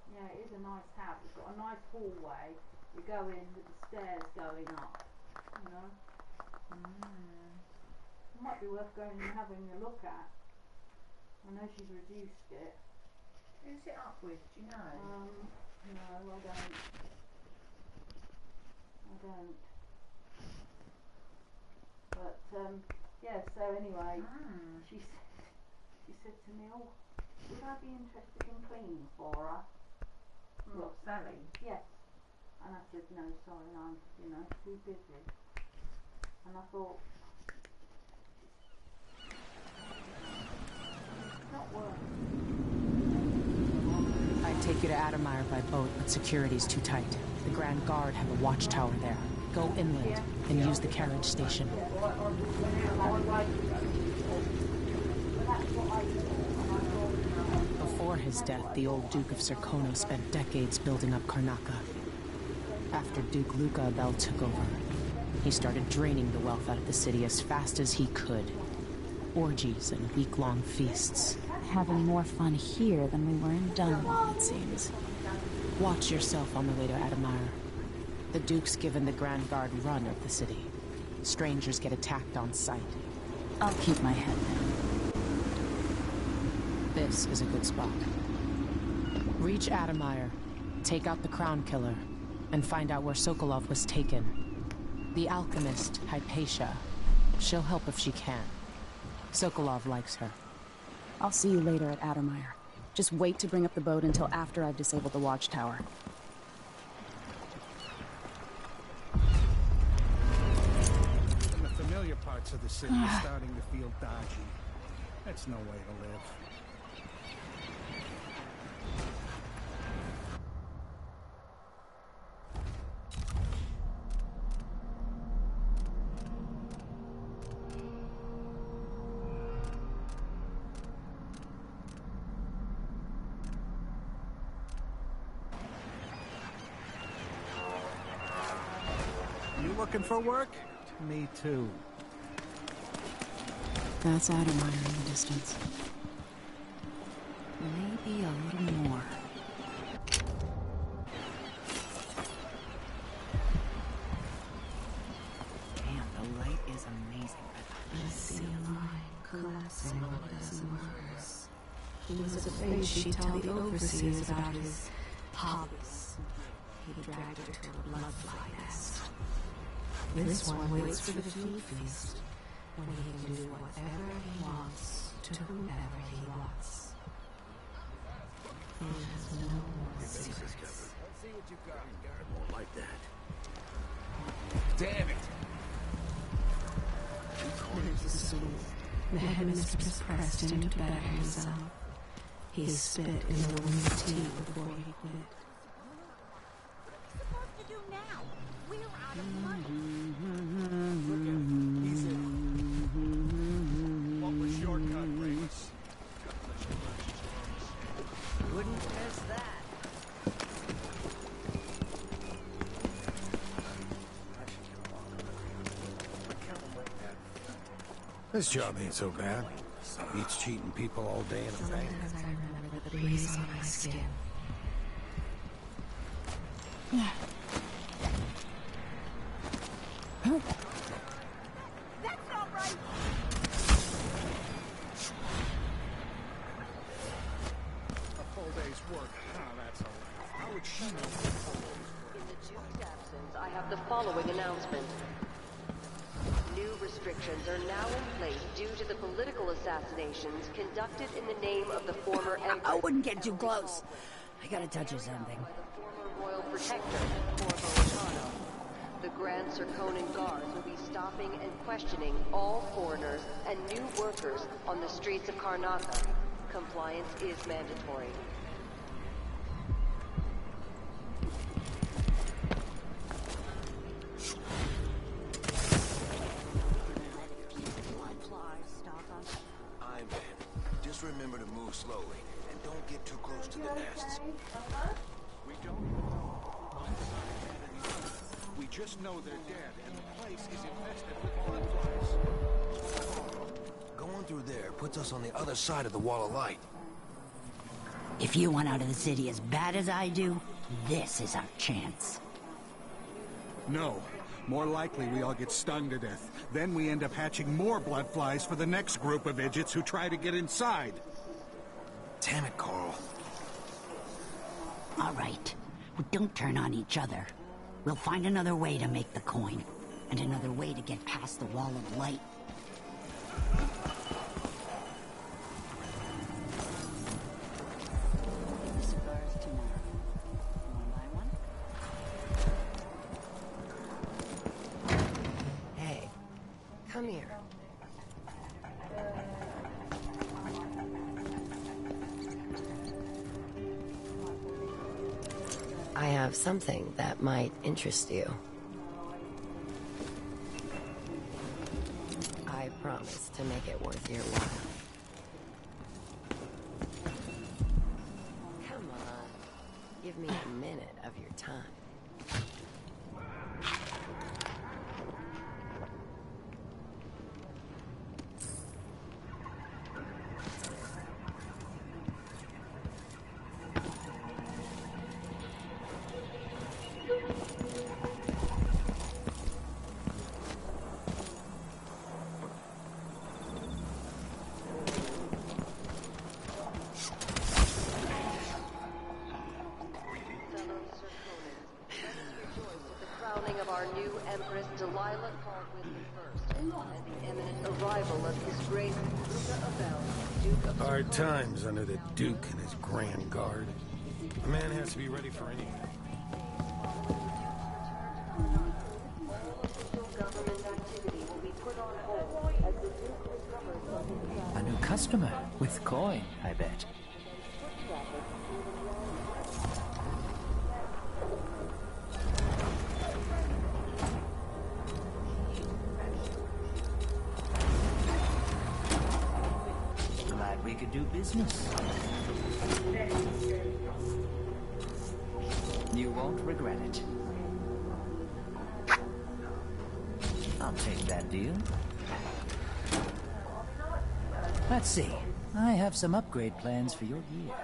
Yeah, it is a nice house. It's got a nice hallway. You go in with the stairs going up, you know. It might be worth going and having a look at. I know she's reduced it. Who's it up with, do you know? No, I don't. But, yeah, so anyway, she said to me, "Oh, would I be interested in cleaning for her?" What, Sally? Yes. And I said, "No, sorry, I'm, too busy." And I thought, it's not worth it. I'd take you to Addermire by boat, but security's too tight. The Grand Guard have a watchtower there. Go inland and use the carriage station. Before his death, the old Duke of Serkono spent decades building up Karnaca. After Duke Luca Abel took over, he started draining the wealth out of the city as fast as he could. Orgies and week-long feasts. Having more fun here than we were in Dunwall, it seems. Watch yourself on the way to Admire. The Duke's given the Grand Guard run of the city. Strangers get attacked on sight. I'll keep my head down. This is a good spot. Reach Admire, take out the Crown Killer, and find out where Sokolov was taken. The alchemist, Hypatia. She'll help if she can. Sokolov likes her. I'll see you later at Addermire. Just wait to bring up the boat until after I've disabled the watchtower. And the familiar parts of the city are starting to feel dodgy. That's no way to live. Looking for work? Me too. That's Addermire in the distance. Maybe a little more. Damn, the light is amazing. I see a line collapsing on a dozen workers. He was afraid she'd tell the overseers about his hobbies. He dragged her to a bloodfly nest. This one waits for the food feast, when he can do whatever he wants to whoever he wants. He has no more secrets. Let's see what you've got. Guard won't like that. Damn it! According to the soul, the headmistress pressed him to better himself. He spit in the woman's tea before he quit. Wouldn't miss that. This job ain't so bad. Beats cheating people all day in a bank. Sometimes I remember the breeze on my skin. That's not right! A full day's work. Ah, that's all right. How would she know? In the Duke's absence, I have the following announcement. New restrictions are now in place due to the political assassinations conducted in the name of the former Emperor. I wouldn't get too close. I gotta touch you something. Former Royal Protector, Corvo Attano. The Grand Serkonan Guards will be stopping and questioning all foreigners and new workers on the streets of Karnataka. Compliance is mandatory. I'm in. Just remember to move slowly, and don't get too close to the nests. We don't know one side and the other. We just know they're dead, and the place is infested with bloodflies. Going through there puts us on the other side of the wall of light. If you want out of the city as bad as I do, this is our chance. No. More likely we all get stung to death. Then we end up hatching more bloodflies for the next group of idiots who try to get inside. Damn it, Carl. All right. We don't turn on each other. We'll find another way to make the coin. And another way to get past the wall of light. Hey, come here. I have something that might interest you. I promise to make it worth your while. Come on, give me a minute of your time. Empress Delilah Caldwin I and the imminent arrival of His Grace Luca Abel, Duke of Hard times under the Duke and his Grand Guard. A man has to be ready for anything. government activity will be put on hold as the Duke recovers from his A new customer with coin, I bet. Glad we could do business. You won't regret it. I'll take that deal. Let's see. I have some upgrade plans for your gear.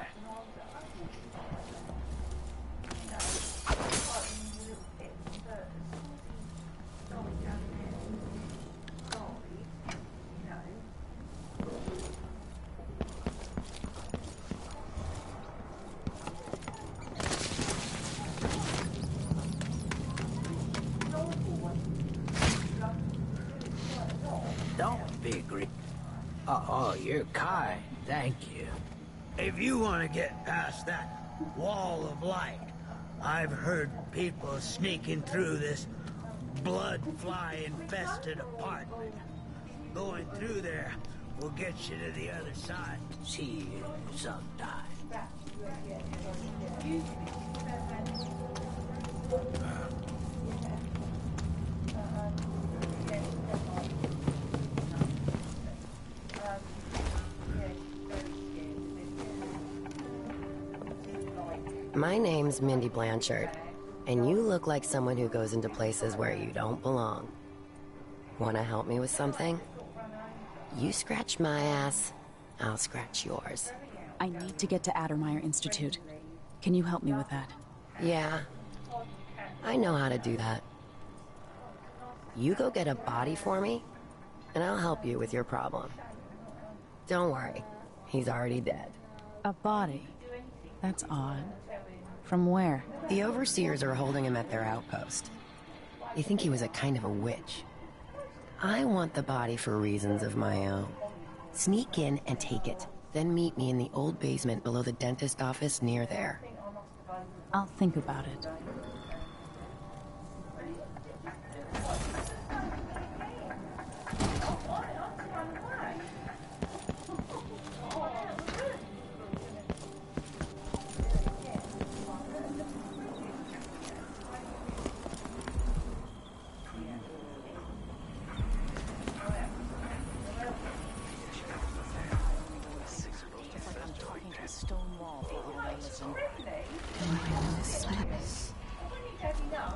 Don't be greedy. Oh, you're kind. Thank you. If you want to get past that wall of light, I've heard people sneaking through this blood-fly-infested apartment. Going through there will get you to the other side. See you sometime. My name's Mindy Blanchard, and you look like someone who goes into places where you don't belong. Want to help me with something? You scratch my ass, I'll scratch yours. I need to get to Addermeyer Institute. Can you help me with that? Yeah, I know how to do that. You go get a body for me, and I'll help you with your problem. Don't worry, he's already dead. A body? That's odd. From where? The overseers are holding him at their outpost. They think he was a kind of a witch. I want the body for reasons of my own. Sneak in and take it. Then meet me in the old basement below the dentist office near there. I'll think about it.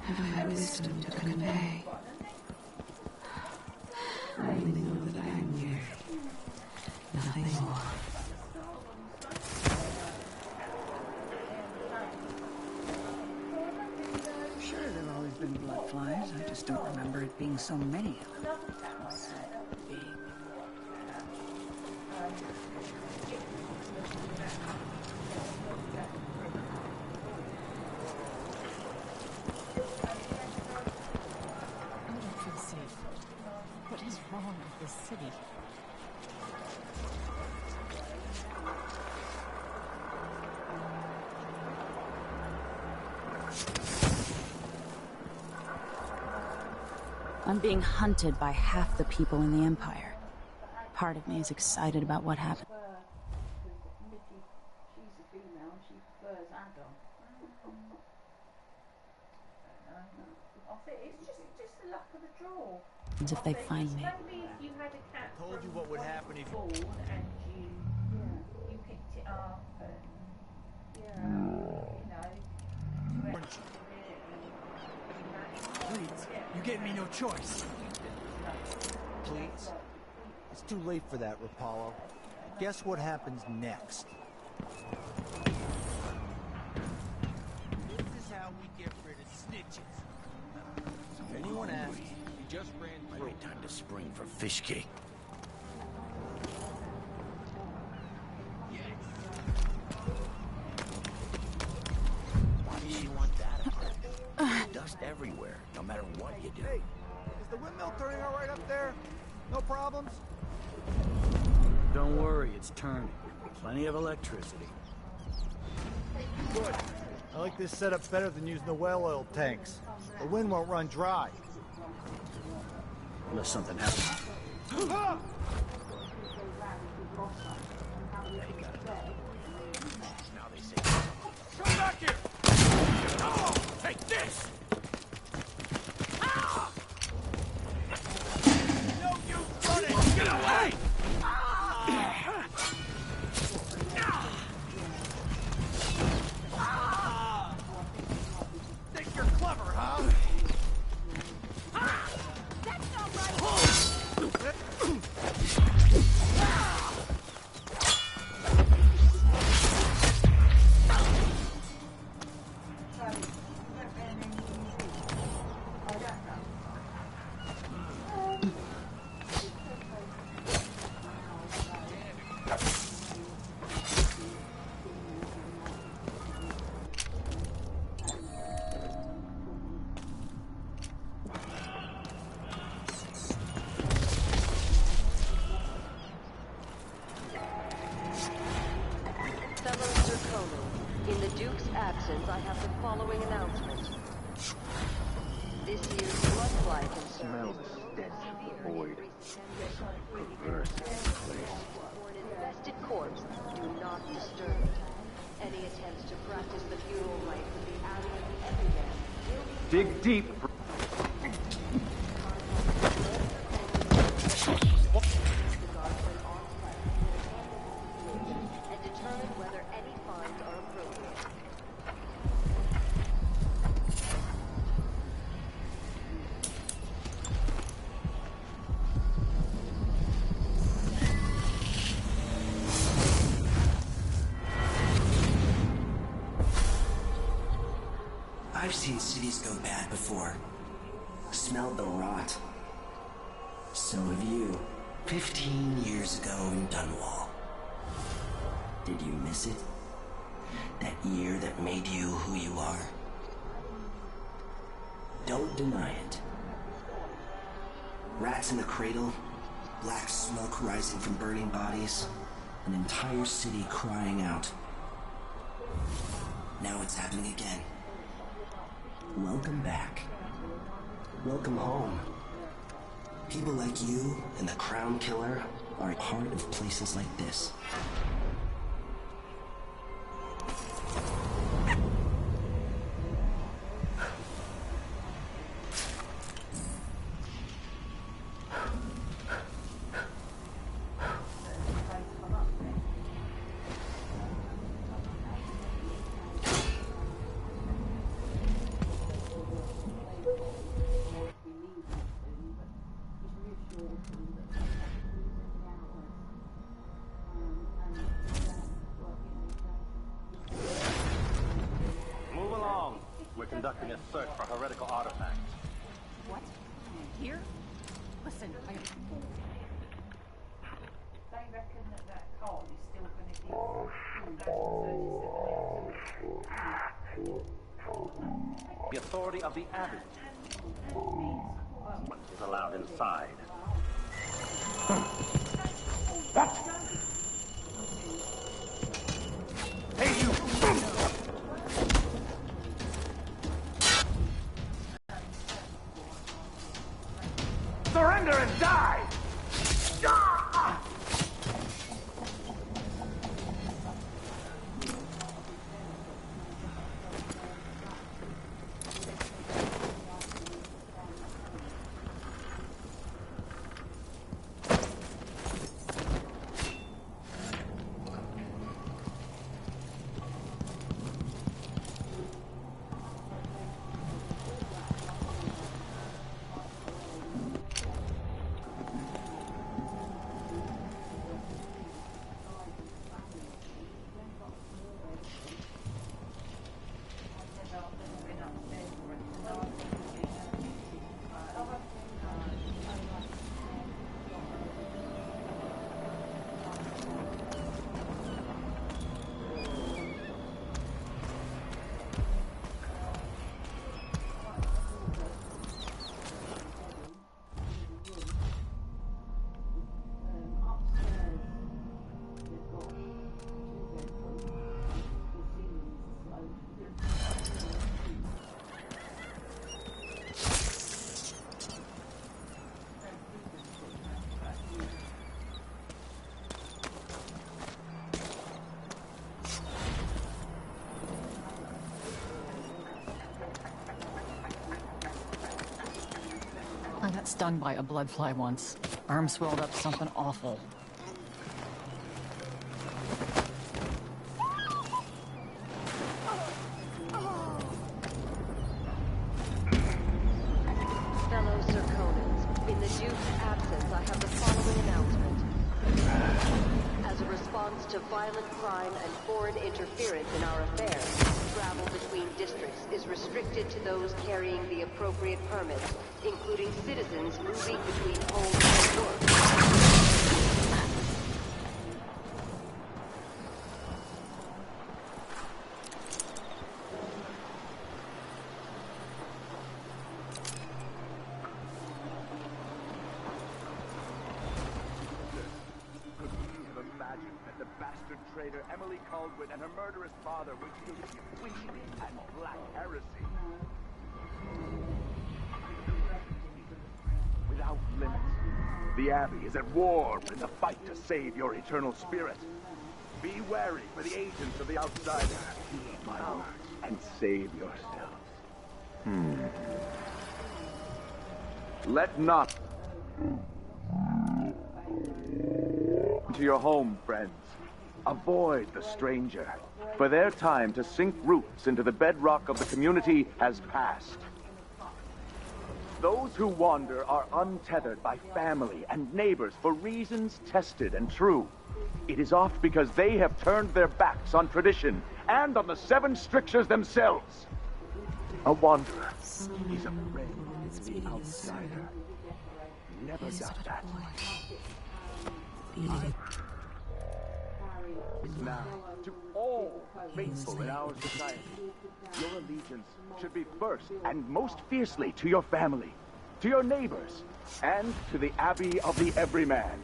Have I had wisdom to convey? I only know that I am here. Nothing more. Sure, there have always been blood flies. I just don't remember it being so many of them. So big. What is wrong with this city? I'm being hunted by half the people in the Empire. Part of me is excited about what happened. She's a female and she prefers Adam. I think it's just the luck of the draw. If they find me. Maybe if you had a cat Told you what would happen if born and you picked it up and Please, you gave me no choice. Please? It's too late for that, Rapallo. Guess what happens next? This is how we get rid of snitches. If anyone asks, we just ran through. Right time to spring for fish cake. Why does she want that? Dust everywhere. no matter what you do. Hey, is the windmill turning all right up there? No problems? Don't worry, it's turning. Plenty of electricity. Good. I like this setup better than using the well oil tanks. The wind won't run dry. Unless something happens. Come back here! Oh, take this! Ah! No use running! Get away! Think you're clever, huh? That's not right! I have the following announcement. This year's floodfly concern Smell the stench of the void. Perverse place. for an infested corpse. Do not disturb it. Any attempts to practice the funeral rite would be adding of the epidemic. Dig deep. And determine whether any fines are appropriate. I've seen cities go bad before. Smelled the rot. So have you. 15 years ago in Dunwall. Did you miss it? That year that made you who you are? Don't deny it. Rats in the cradle, black smoke rising from burning bodies, an entire city crying out. Now it's happening again. Welcome back. Welcome home. People like you and the Crown Killer are a part of places like this. Move along. We're conducting a search for heretical artifacts. What? Here? Listen, They reckon that card is still going to The authority of the Abbey is allowed inside. What? Hey, you! Surrender and die! Ah! I got stung by a bloodfly once. Arm swelled up something awful. Fellow Serkonans, in the Duke's absence, I have the following announcement. As a response to violent crime and foreign interference in our affairs, travel between districts is restricted to those carrying the appropriate permits, including citizens moving between home and work. Traitor Emily Caldwin and her murderous father were guilty of witchery and black heresy. Without limit, the Abbey is at war in the fight to save your eternal spirit. Be wary for the agents of the Outsider. Heed my words and save yourself. Let not to your home, friends. Avoid the stranger, for their time to sink roots into the bedrock of the community has passed. Those who wander are untethered by family and neighbors for reasons tested and true. It is oft because they have turned their backs on tradition and on the seven strictures themselves. A wanderer is a friend to the outsider. Never doubt that. Now, to all faithful in our society, your allegiance should be first and most fiercely to your family, to your neighbors, and to the Abbey of the Everyman.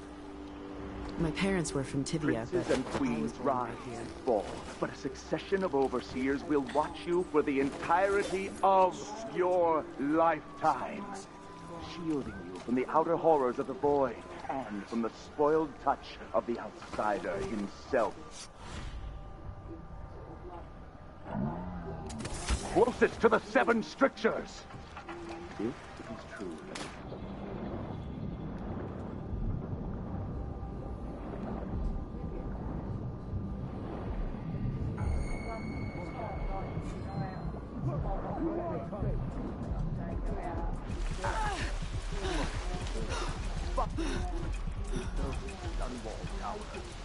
My parents were from Tibia, Princes but and queens rise and fall, but a succession of overseers will watch you for the entirety of your lifetime, shielding you from the outer horrors of the void and from the spoiled touch of the outsider himself. Closest to the seven strictures. If it is true.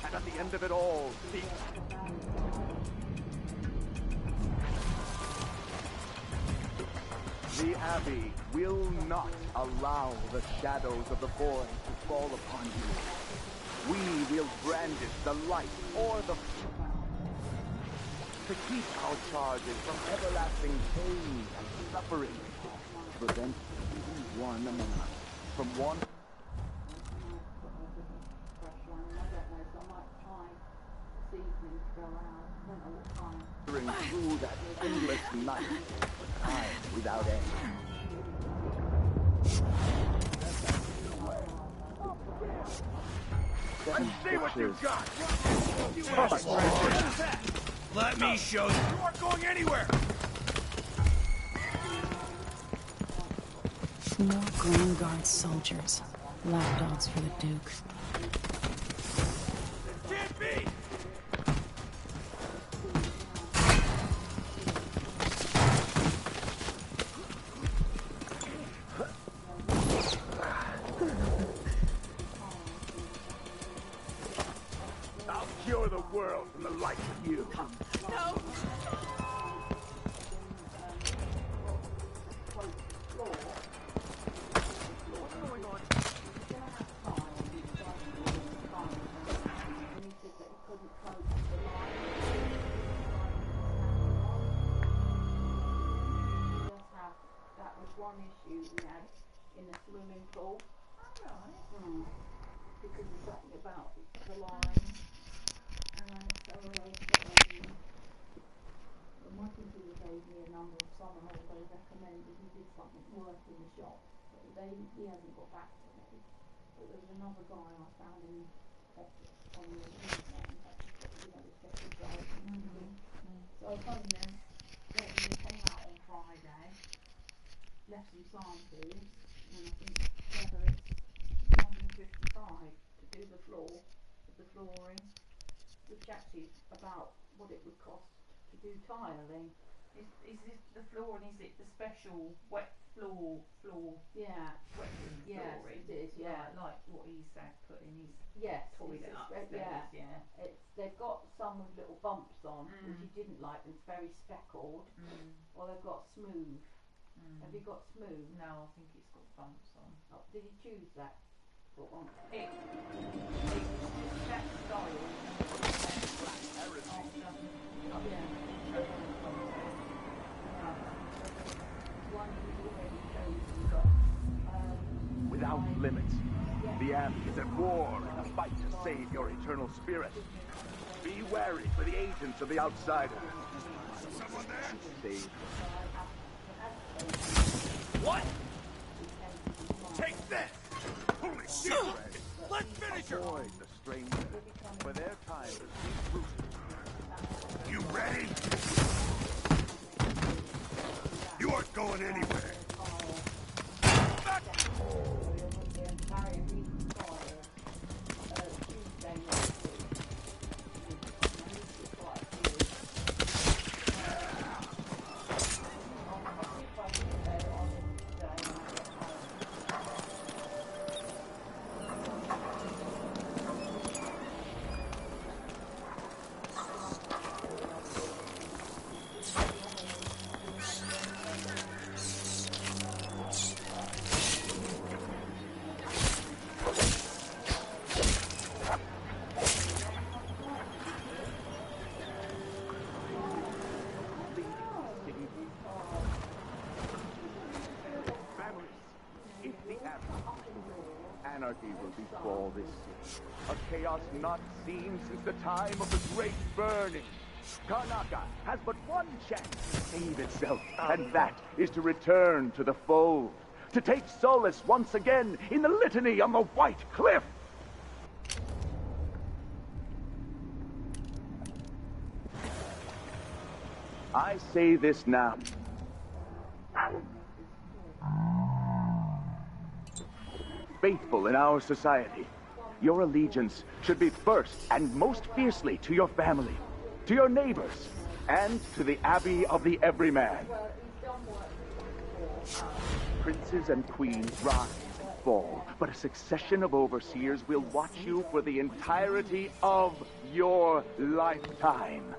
And at the end of it all, the Abbey will not allow the shadows of the void to fall upon you. We will brandish the light or the to keep our charges from everlasting pain and suffering, to prevent even one among us from one. Through that endless night, time without end. Let's see what you got! Let me show you. You aren't going anywhere! More Grand Guard soldiers. Lapdogs for the Duke. Can't be! I'll cure the world from the likes of you. No! That was one issue we had in the swimming pool. Because there's something about the line. My computer gave me a number of summer holidays recommended he did something work in the shop. But he hasn't got back to me. But there was another guy I found on the internet, the special guy. So I phoned them. They came out on Friday, left some samples, and I think the flooring, which actually is about what it would cost to do tiling. Is this the flooring? Is it the special wet floor? Yeah. Wet room Yes, flooring. it is. Yeah. Like what Isak put in his toilet it's upstairs. Yeah. They've got some with little bumps on, which he didn't like. It's very speckled. Or they've got smooth. Have you got smooth? No, I think it's got bumps on. Oh, did you choose that? One? It's that style. Without limits, the Abbey is at war in a fight to save your eternal spirit. Be wary for the agents of the Outsider. Someone there? Save. What? Take this! Holy shit! Let's finish her! Avoid the stranger, for their time is deep rooted. You ready? You aren't going anywhere. Back! Anarchy will befall this city. A chaos not seen since the time of the Great Burning. Karnaca has but one chance to save itself, and that is to return to the fold. To take solace once again in the litany on the White Cliff. I say this now. Faithful in our society, your allegiance should be first and most fiercely to your family, to your neighbors, and to the Abbey of the Everyman. Princes and queens rise and fall, but a succession of overseers will watch you for the entirety of your lifetime,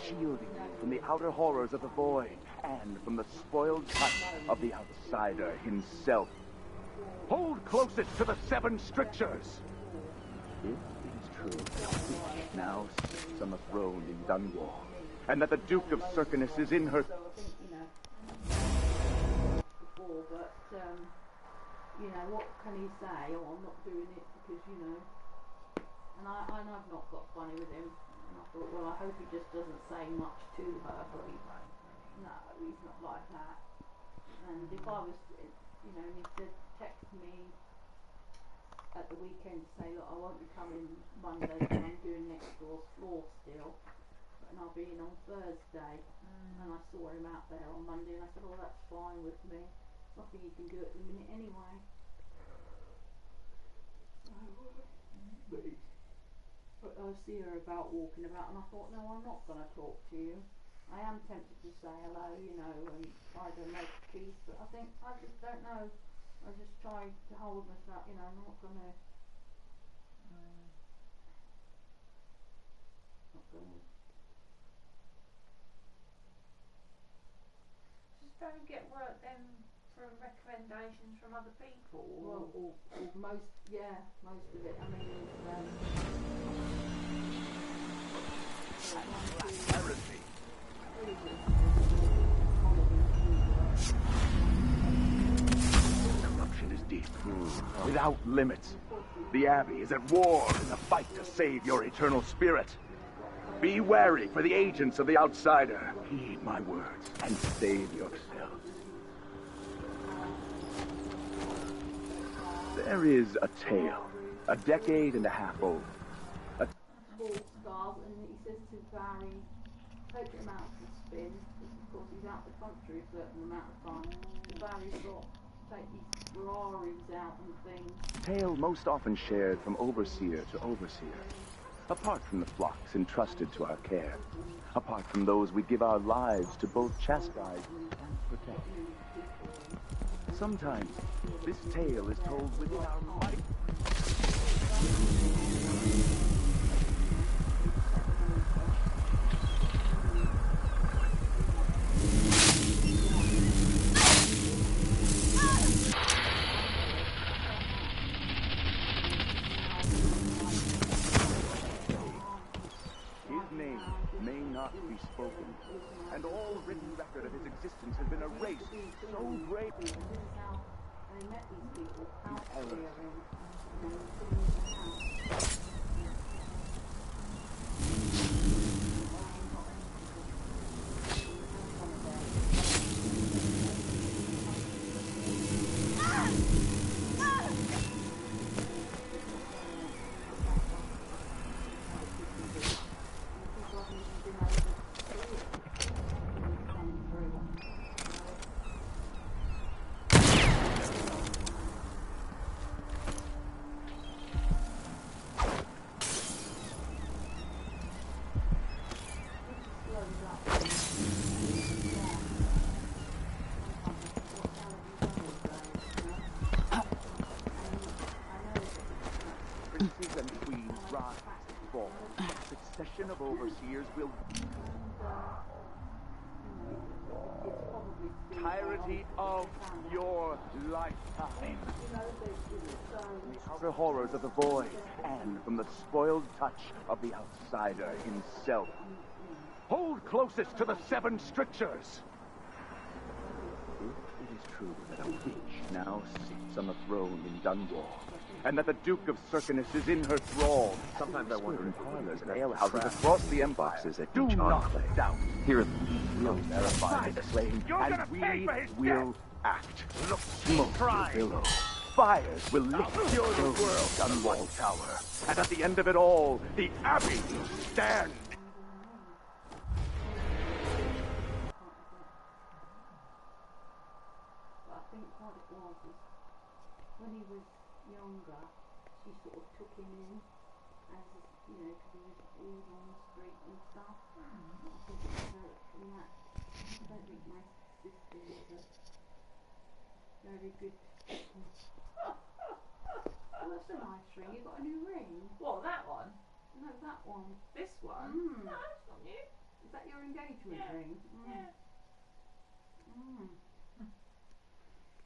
shielding you from the outer horrors of the void and from the spoiled touch of the Outsider himself. Hold closest to the 7 strictures. If it is true that the witch now sits on the throne in Dunwall, and that the Duke of Circinus is in her... So I think, before, but, what can he say? Oh, I'm not doing it because, And I've not got funny with him. And I thought, well, I hope he just doesn't say much to her, but no, he's not like that. And if I was, and he said, text me at the weekend to say, look, I won't be coming Monday because I'm doing next door's floor still, and I'll be in on Thursday. And I saw him out there on Monday, and I said, oh, that's fine with me. Nothing you can do at the minute anyway. But I see her about walking about, and I thought, no, I'm not going to talk to you. I am tempted to say hello, and try to make peace, but I think, I just don't know. I just try to hold myself, I'm not going to... Just don't get work then from recommendations from other people? Well, or most of it. I mean, Heresy. Corruption is deep, without limits. The Abbey is at war in the fight to save your eternal spirit. Be wary for the agents of the Outsider. Heed my words and save yourselves. There is a tale, a decade and a half old. Small scars, and he says to Barry, take him out to spin, because of course he's out the country a certain amount of time. So Barry's got take these Ferraris out and things. Tale most often shared from overseer to overseer. Apart from the flocks entrusted to our care. Apart from those we give our lives to both chastise and protect. Sometimes, this tale is told within our might. His name may not be spoken, and all written record of his existence has been erased so greatly. I met these people out His there Princes and queens rise and fall. A succession of overseers will... Entirety of your lifetime. The outer horrors of the void, and from the spoiled touch of the outsider himself. Hold closest to the 7 strictures. If it is true that a witch now sits on the throne in Dunwall, and that the Duke of Circinus is in her thrall. Sometimes I wonder if parlors and alehouses across the empire do not doubt. Here, we'll verify the slain, and we will act. Look, smoke will billow. Fires will lift your world Dunwall Tower, and at the end of it all, the Abbey will stand. I think what it was is when he was younger, she sort of took him in as, you know, because he was old on the street and stuff. I think it was her from that. I don't think my sister is a very good. Oh, that's a nice ring. You got a new ring? What, that one? No, that one. This one? Mm. No, it's not new. Is that your engagement ring? Mm. Yeah. Mm.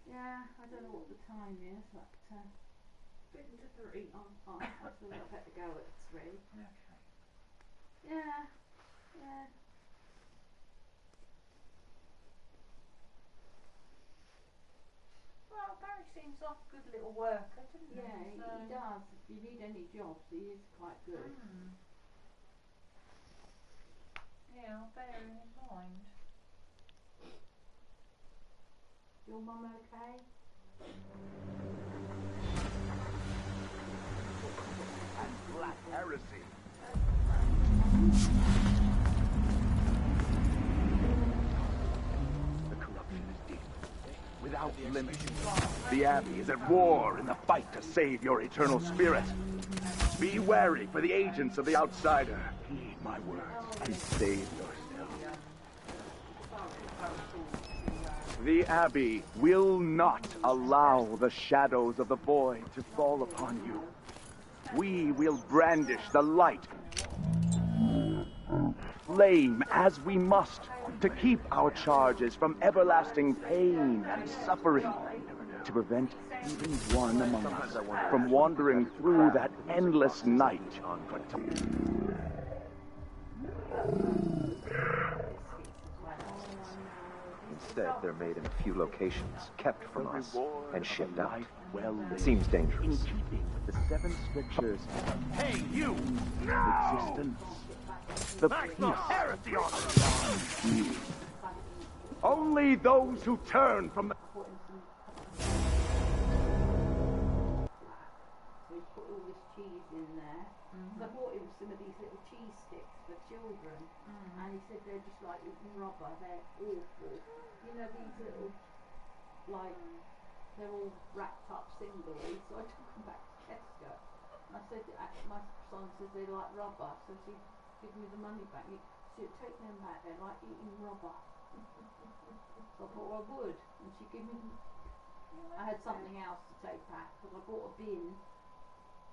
Yeah, I don't know what the time is, but Bitten to 3. I still better go at 3. Okay. Yeah, yeah. Well, Barry seems like a good little worker, doesn't he? Yeah, he does. If you need any jobs, he is quite good. Yeah, I'll bear him in mind. Your mum okay? And black heresy. The corruption is deep, without limit. The Abbey is at war in the fight to save your eternal spirit. Be wary for the agents of the outsider. Heed my words and save yourself. The Abbey will not allow the shadows of the void to fall upon you. We will brandish the light, flame as we must, to keep our charges from everlasting pain and suffering, to prevent even one among us from wandering through that endless night. Instead, they're made in a few locations, kept from us, and shipped out. Well, it seems dangerous. In keeping with the 7 strictures. Hey, you! Existence. The heresy on us. Only those who turn from the... So he put all this cheese in there. So I bought him some of these little cheese sticks for children. And he said they're just like rubber, they're awful. You know, these little, like, they're all wrapped up singly, so I took them back to Tesco. And I said, my son says they like rubber, so she give me the money back. She said, take them back, they're like eating rubber. So I thought I would, and she gave me them. I had something else to take back, because I bought a bin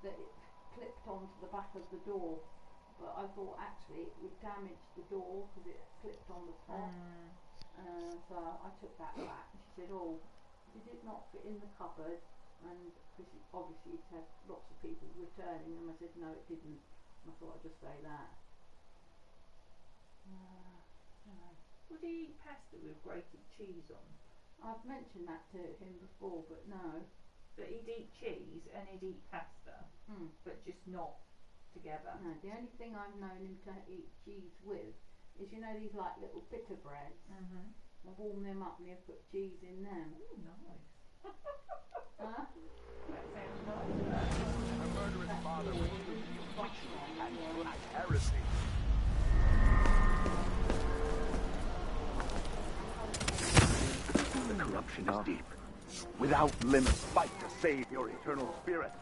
that it clipped onto the back of the door, but I thought actually it would damage the door because it clipped on the top. So I took that back, and she said, oh, did it not fit in the cupboard? And because obviously it had lots of people returning them. I said, no, it didn't. And I thought I'd just say that. Would he eat pasta with grated cheese on? I've mentioned that to him before, but no. But he'd eat cheese and he'd eat pasta, but just not together. No, the only thing I've known him to eat cheese with is, you know, these like little pita breads. I warm them up and he'll put cheese in them. Ooh, nice. Huh? That sounds nice. Her murderous father was witchery and black heresy. The corruption is deep. Without limit, fight to save your eternal spirit.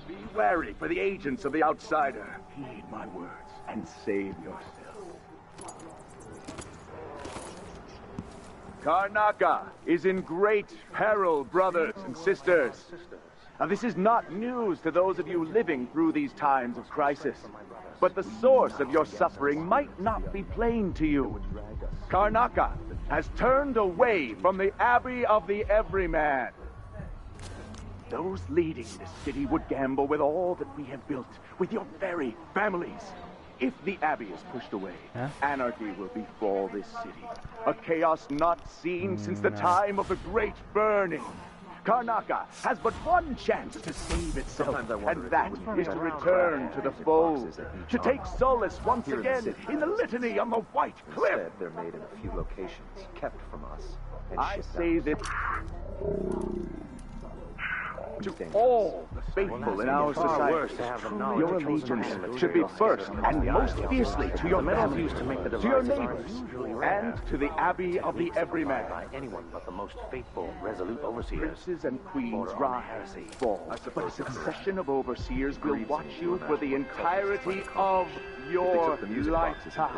Be wary for the agents of the outsider. Heed my words and save yourself. Karnaca is in great peril, brothers and sisters. Now, this is not news to those of you living through these times of crisis. But the source of your suffering might not be plain to you. Karnaca has turned away from the Abbey of the Everyman. Those leading this city would gamble with all that we have built, with your very families. If the Abbey is pushed away, anarchy will befall this city. A chaos not seen since the time of the Great Burning. Karnaca has but one chance to save itself, and that is to return to the fold, to take solace once again in the litany on the White Cliff. Instead, they're made in a few locations, kept from us. And I shipped say out. this to all the faithful in our society. Your allegiance should be first and most fiercely to your family, to your neighbors, and to the Abbey of the Everyman. By anyone but the most faithful, resolute overseers. Princes and queens rise and fall, but a succession of overseers will watch you for the entirety of your lifetime.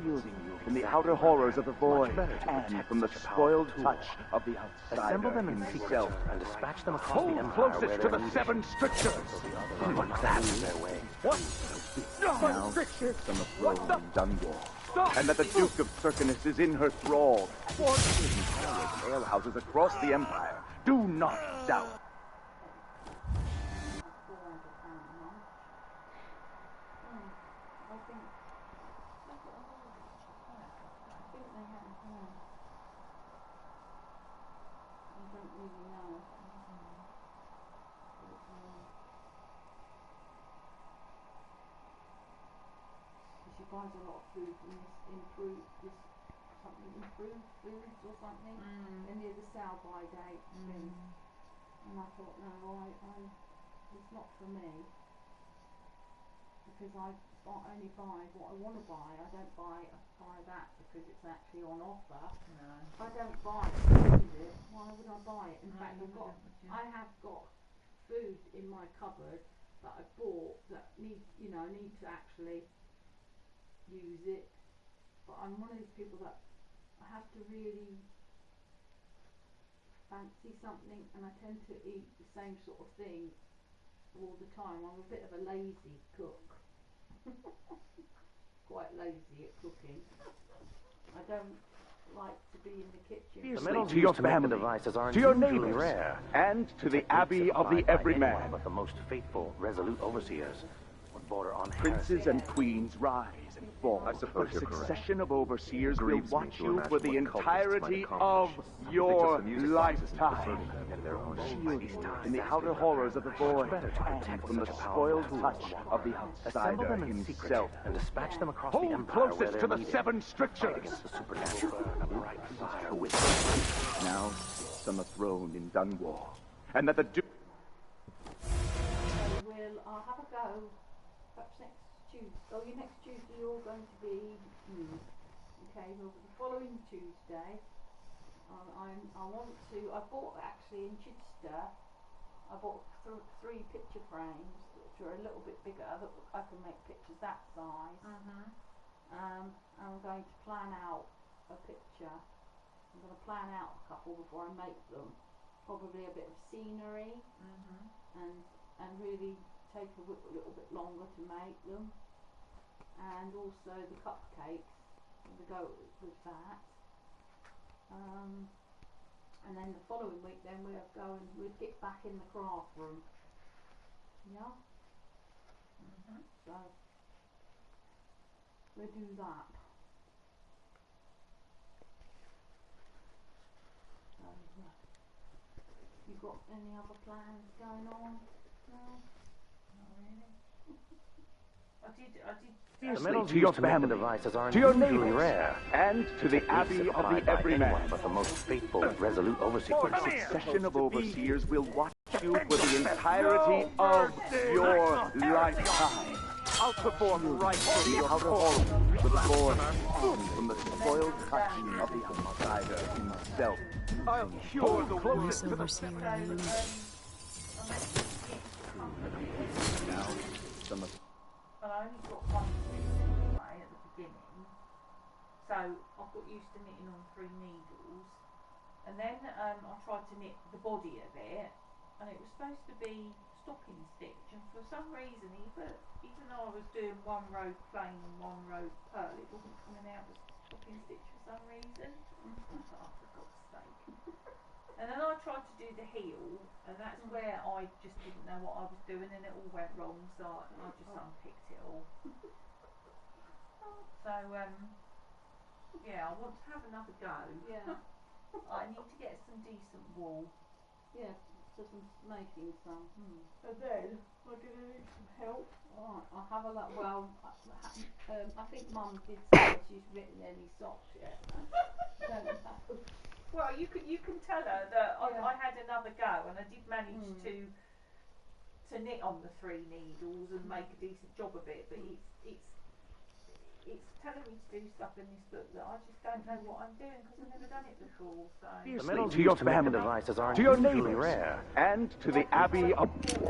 Shielding you from the outer horrors of the void and from the spoiled touch of the outsider. Assemble them in himself and dispatch them across the Hold empire closest to the seven strictures. What was that? Their way. What? Now, some have thrown in Dunwall, and that the Duke of Circinus is in her thrall. 400 alehouses across the empire. Do not doubt. She buys a lot of food from improved foods or something, and near the sell-by date thing. And I thought, no, it's not for me, because I only buy what I want to buy. I don't buy that because it's actually on offer. No. I don't buy it because of it. Why would I buy it? In fact, I have got food in my cupboard that I bought that need to actually use it, but I'm one of these people that I have to really fancy something, and I tend to eat the same sort of thing all the time. I'm a bit of a lazy cook. Quite lazy at cooking. I don't like to be in the kitchen. To your family, to your neighbors, rare. and to the Abbey of the Everyman. But the most faithful, resolute overseers would border on Princes and queens rise and fall, but a succession of overseers will watch you for the entirety of your lifetime. Shield you in the outer horrors of the void and from the spoiled touch of the outsider himself. And dispatch them across Hold the empire closest to the seven strictures. the supernatural and the bright fire with Now some are thrown in Dunwall, and that the Duke. I'll have a go. Perhaps Tuesday. Oh, your next Tuesday you're going to be. Okay, well, the following Tuesday, I want to. I bought actually in Chichester. I bought three picture frames which are a little bit bigger. That I can make pictures that size. I'm going to plan out a picture. I'm going to plan out a couple before I make them. Probably a bit of scenery, and really take a little bit longer to make them. And also the cupcakes, to go with that. And then the following week, then we'd get back in the craft room. Yeah. So we'll do that. You got any other plans going on? No? Not really. To your family, to your neighbors, rare, and to the Abbey of the Everyman. But the most faithful, resolute overseers. A succession of overseers will watch you for the entirety of your lifetime. I'll perform rites for the outer hall with the boy from the spoiled touch of the outsider himself. I'll cure the Voice overseer Liam. Now, some of Well, I only got one anyway at the beginning, so I got used to knitting on 3 needles, and then I tried to knit the body of it, and it was supposed to be stocking stitch, and for some reason, even though I was doing 1 row plain and 1 row purl, it wasn't coming out as stocking stitch for some reason. I thought, oh, for God's sake. And then I tried to do the heel, and that's where I just didn't know what I was doing, and it all went wrong, so I just unpicked it all. So, yeah, I want to have another go. Yeah. I need to get some decent wool. Yeah, so some making some. And then we're going to need some help. Alright, I'll have a look. Well, I think Mum did say she's written any socks yet. Don't know. Well, you can tell her that I had another go, and I did manage to knit on the 3 needles and make a decent job of it. But it's telling me to do stuff in this book that I just don't know what I'm doing because I've never done it before. So to your family, to your neighbors, rare, and to the Abbey of. So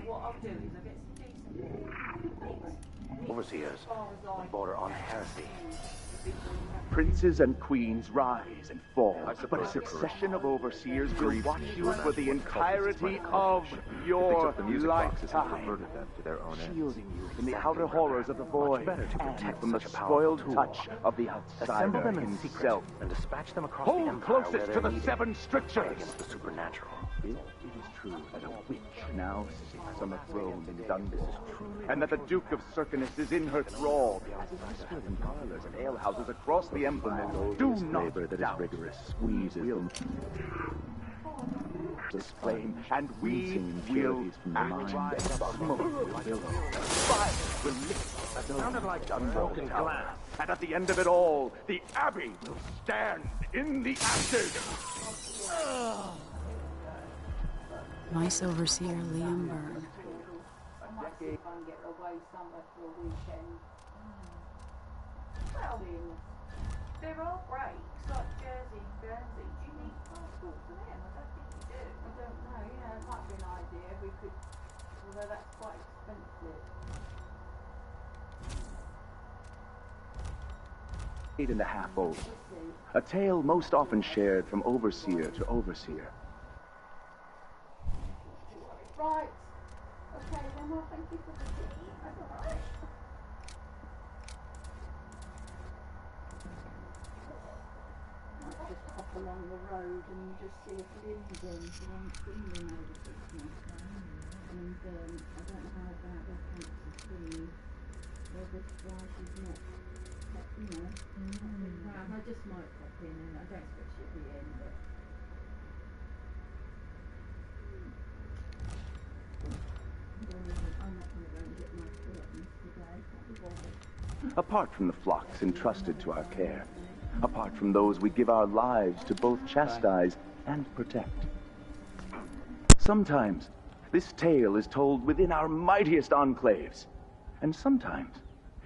what I'll do is I'll get some decent overseers border on heresy. Princes and queens rise and fall, but a succession of overseers will watch you for the entirety of your lifetime, shielding you from the outer horrors of the void and from the spoiled touch of the outsider himself. And dispatch them across Hold the empire closest to the 7 strictures. against the supernatural. It is true that a witch now sits on the throne in Dundas, and that the Duke of Circinus is in her thrall, as is whispered in parlors and alehouses across the empire. Do not doubt. Rigorous squeezes them. This flame, and we will act. Fire will lift. That sounded like unbroken glass. And at the end of it all, the Abbey will stand in the ashes. Vice Overseer Liam Byrne. I might see if I can get away somewhere for a weekend. Well, there are breaks like Jersey and Guernsey. Do you need passport for them? I don't think you do. I don't know. Yeah, it might be an idea. We could, although that's quite expensive. 8.5 old. A tale most often shared from overseer to overseer. Right. Okay, then well, thank you for the tea. That's all right. Might just hop along the road and just see if Lynn's in. She won't see me over Christmas. And I don't know how bad her cancer's been. Whether why she's not, you know, not been around. I just might pop in, and I don't expect she'll be in, but. Apart from the flocks entrusted to our care, apart from those we give our lives to both chastise and protect, Sometimes, this tale is told within our mightiest enclaves. And sometimes,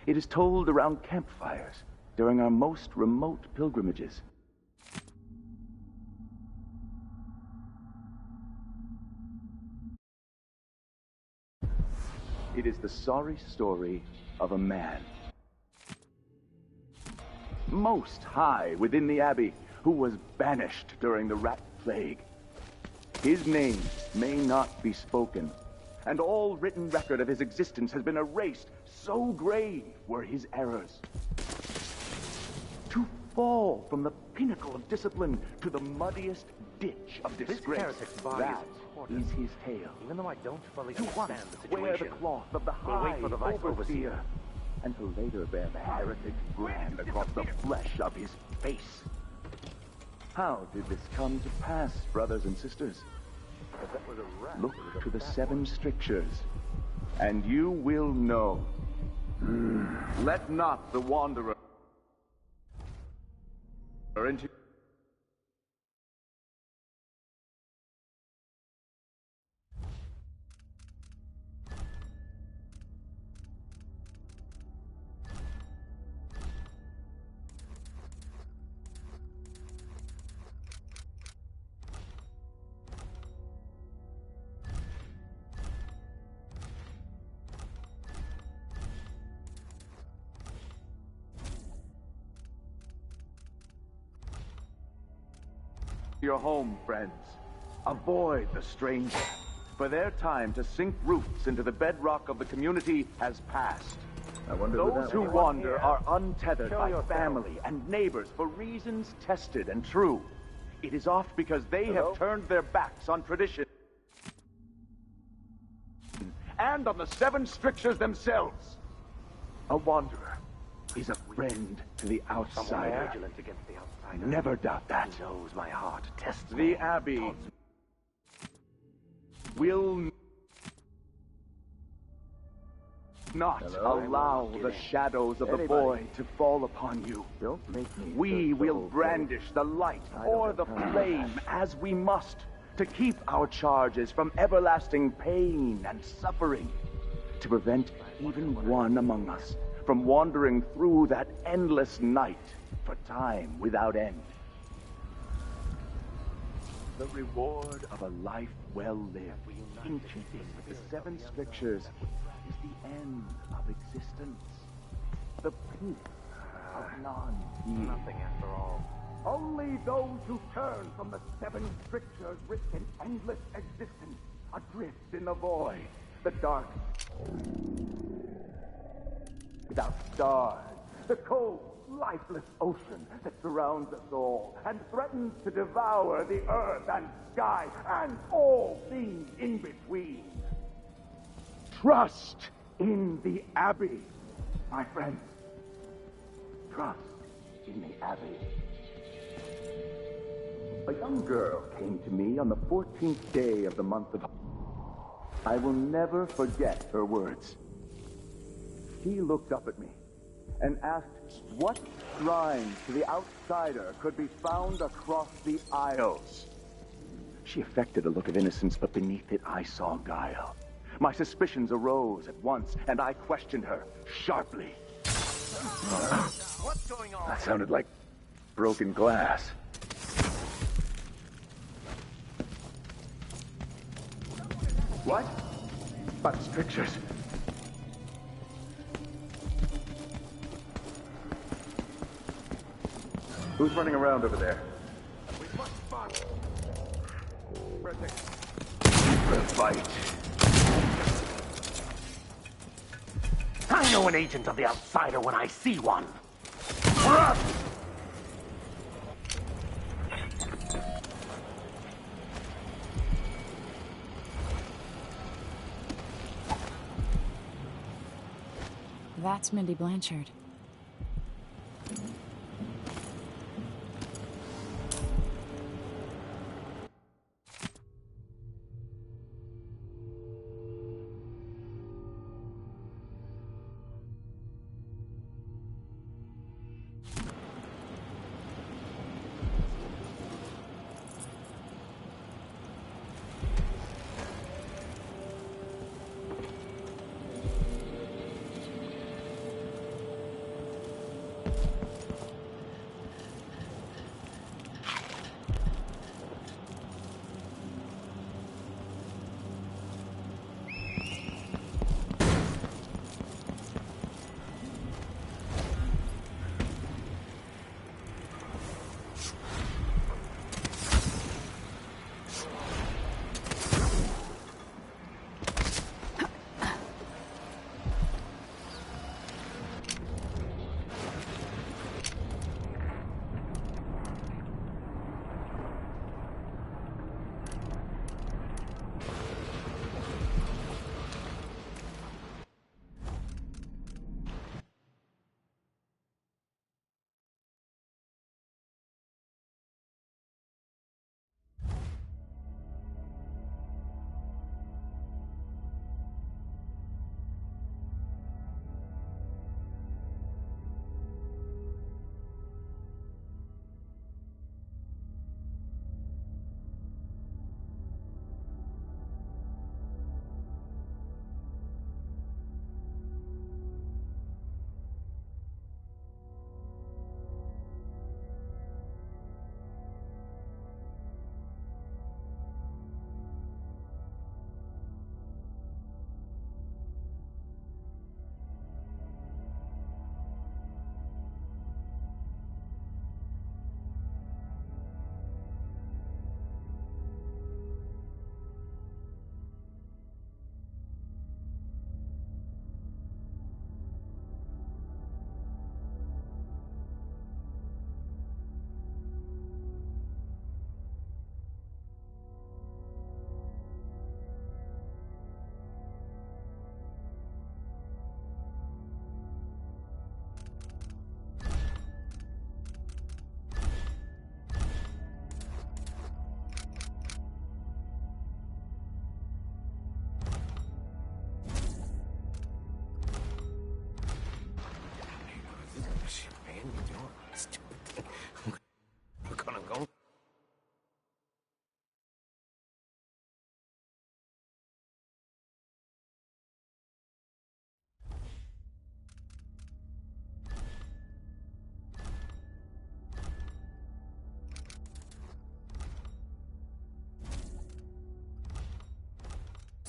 it is told around campfires during our most remote pilgrimages. It is the sorry story of a man, most high within the Abbey, who was banished during the Rat Plague. His name may not be spoken, and all written record of his existence has been erased, so grave were his errors. To fall from the pinnacle of discipline to the muddiest ditch of disgrace, that is his tale. Even though I don't fully To once understand the situation, wear the cloth of the we'll high wait for the vice overseer. and to later bear the heretic brand across the flesh of his face. How did this come to pass, brothers and sisters? Look to the 7 strictures, and you will know. Let not the wanderer into... your home, friends. Avoid the stranger, for their time to sink roots into the bedrock of the community has passed. Those who wander are untethered by family and neighbors for reasons tested and true. It is oft because they have turned their backs on tradition and on the 7 strictures themselves. A wanderer is a friend to the outsider. Vigilant against the outsider. Never doubt that. He knows my heart. Test The Abbey will not allow the shadows of the boy to fall upon you. Don't make me. We will brandish the light or the flame as we must to keep our charges from everlasting pain and suffering, to prevent even one among us from wandering through that endless night for time without end. The reward of a life well lived, in keeping with the 7 strictures, is the end of existence. The peace of non-being. Nothing after all. Only those who turn from the 7 strictures risk an endless existence, adrift in the void, the dark, without stars, the cold, lifeless ocean that surrounds us all and threatens to devour the earth and sky and all things in between. Trust in the Abbey, my friends. Trust in the Abbey. A young girl came to me on the 14th day of the month of... I will never forget her words. She looked up at me and asked what shrines to the outsider could be found across the Isles. She affected a look of innocence, but beneath it I saw guile. My suspicions arose at once, and I questioned her sharply. What's going on? That sounded like broken glass. What? But strictures. Who's running around over there? We must fight. The fight. I know an agent of the outsider when I see one. That's Mindy Blanchard.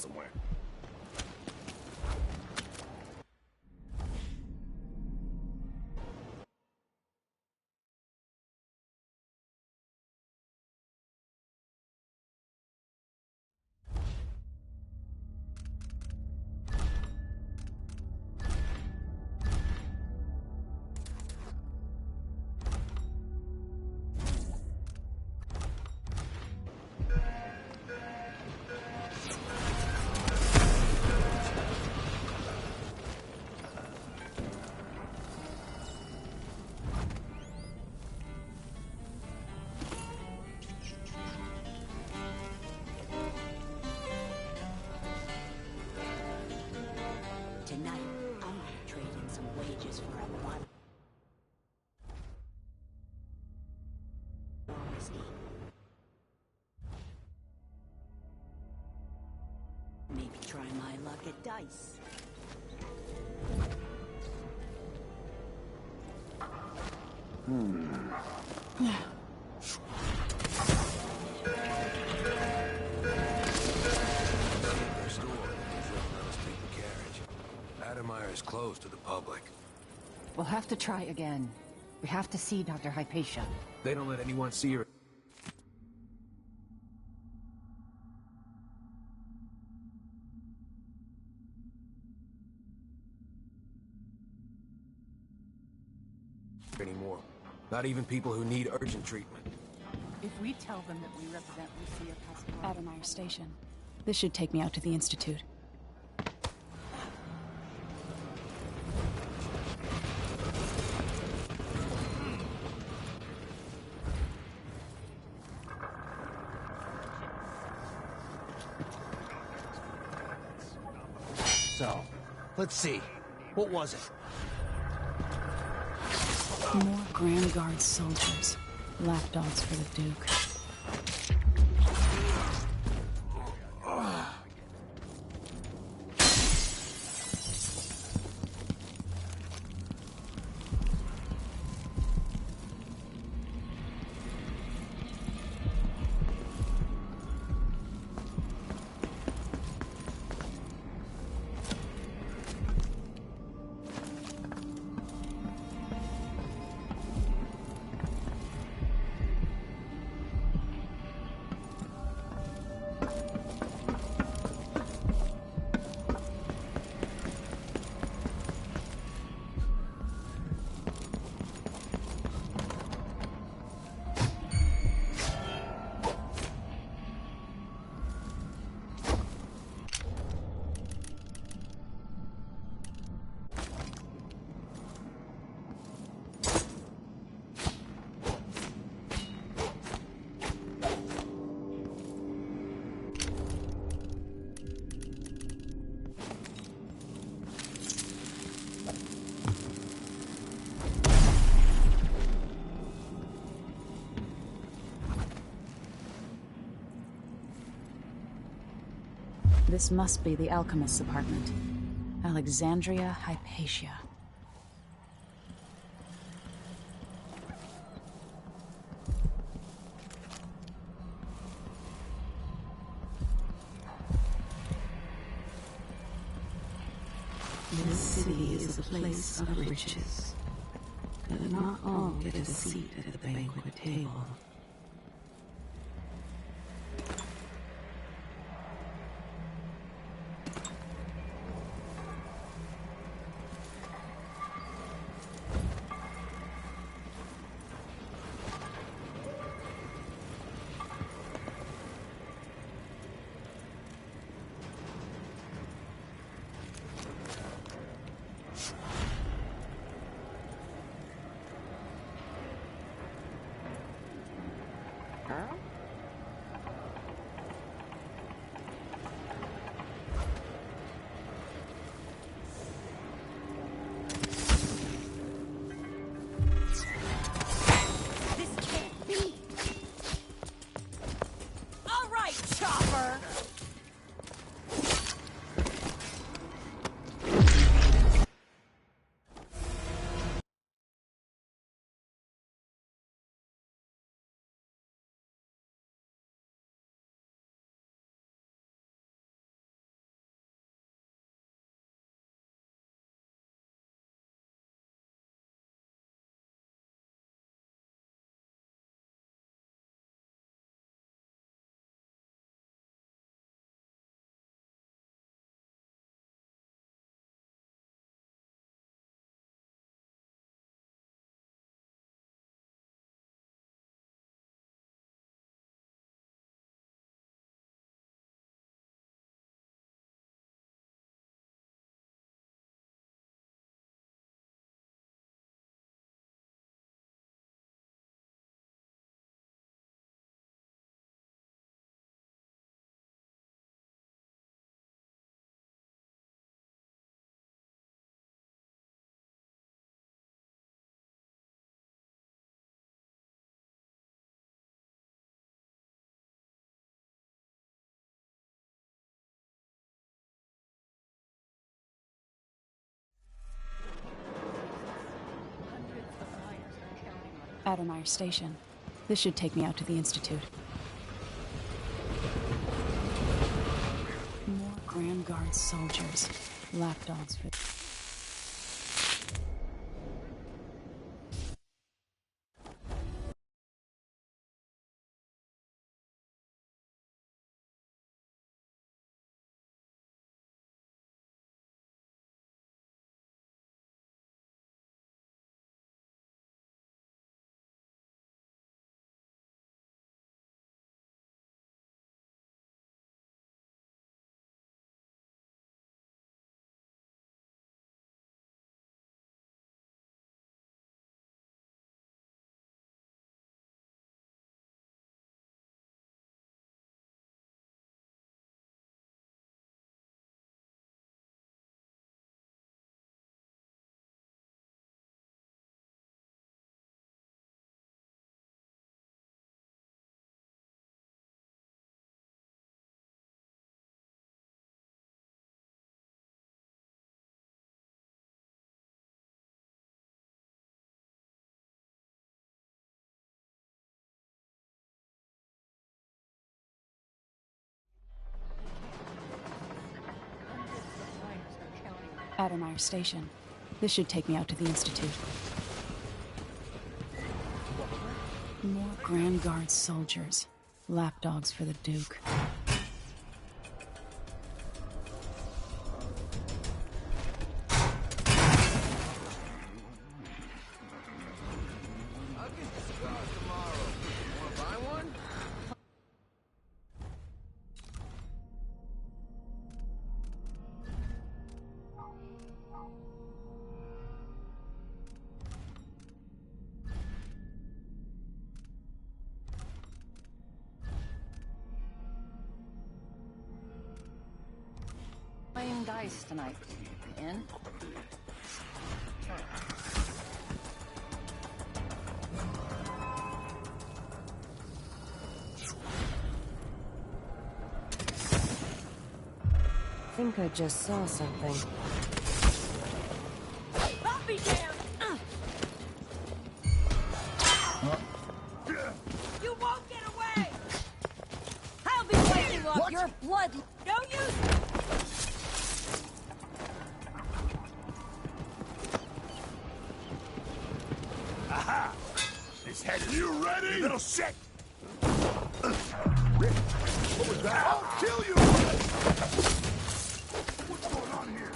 somewhere. Tonight, I'm gonna trade in some wages for a bottle of whiskey. Maybe try my luck at dice. Adamire is closed to the public. We'll have to try again. We have to see Dr. Hypatia. They don't let anyone see her. Anymore. Not even people who need urgent treatment. If we tell them that we represent Lucia Pasquale... Adamire Station. This should take me out to the Institute. So, let's see. What was it? More Grand Guard soldiers. Lapdogs for the Duke. This must be the alchemist's apartment. Alexandria Hypatia. This city is a place of riches, but not all get a seat at the banquet table. Addermeyer Station. This should take me out to the Institute. More Grand Guard soldiers. Lapdogs for... Addermeyer Station. This should take me out to the Institute. More Grand Guard soldiers. Lapdogs for the Duke. Playing dice tonight. In? I think I just saw something. I'll be damned! You won't get away! I'll be waiting off your blood! No use! Aha! This head is... You ready? You little shit! Rick, what was that? I'll kill you! What's going on here?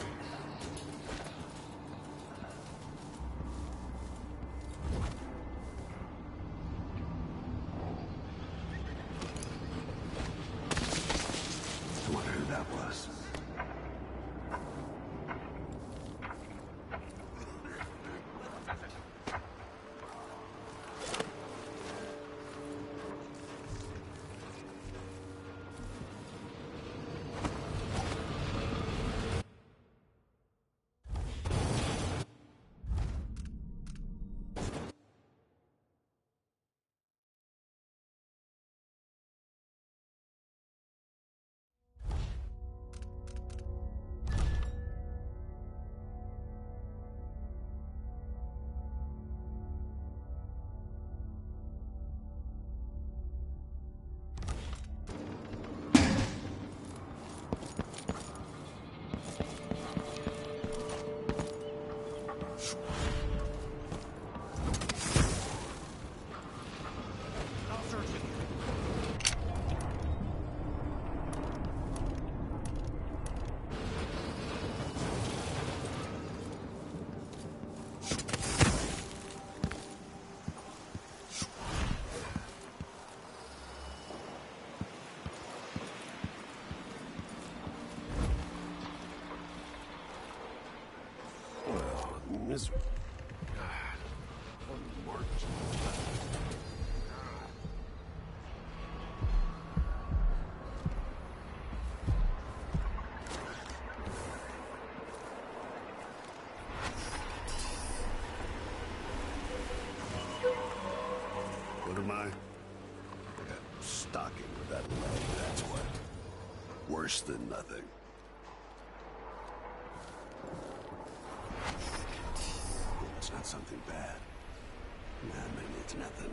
I wonder who that was. This... God, what worked? What am I? I got stocking with that leg, that's what. Worse than nothing. It's not something bad. Nah, maybe it's nothing.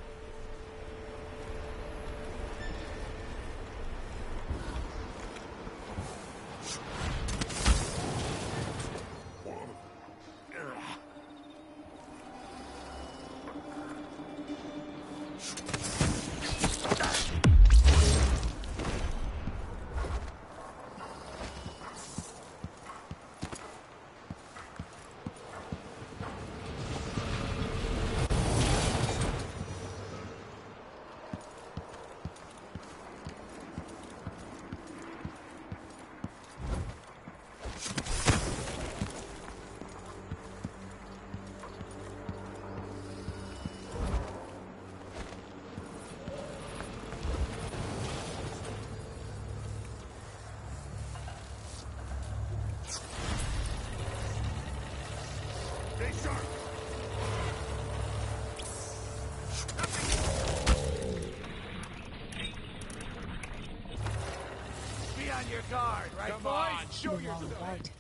Stay sharp! Be on your guard, right, Come boys? on, show You're all yourself! right.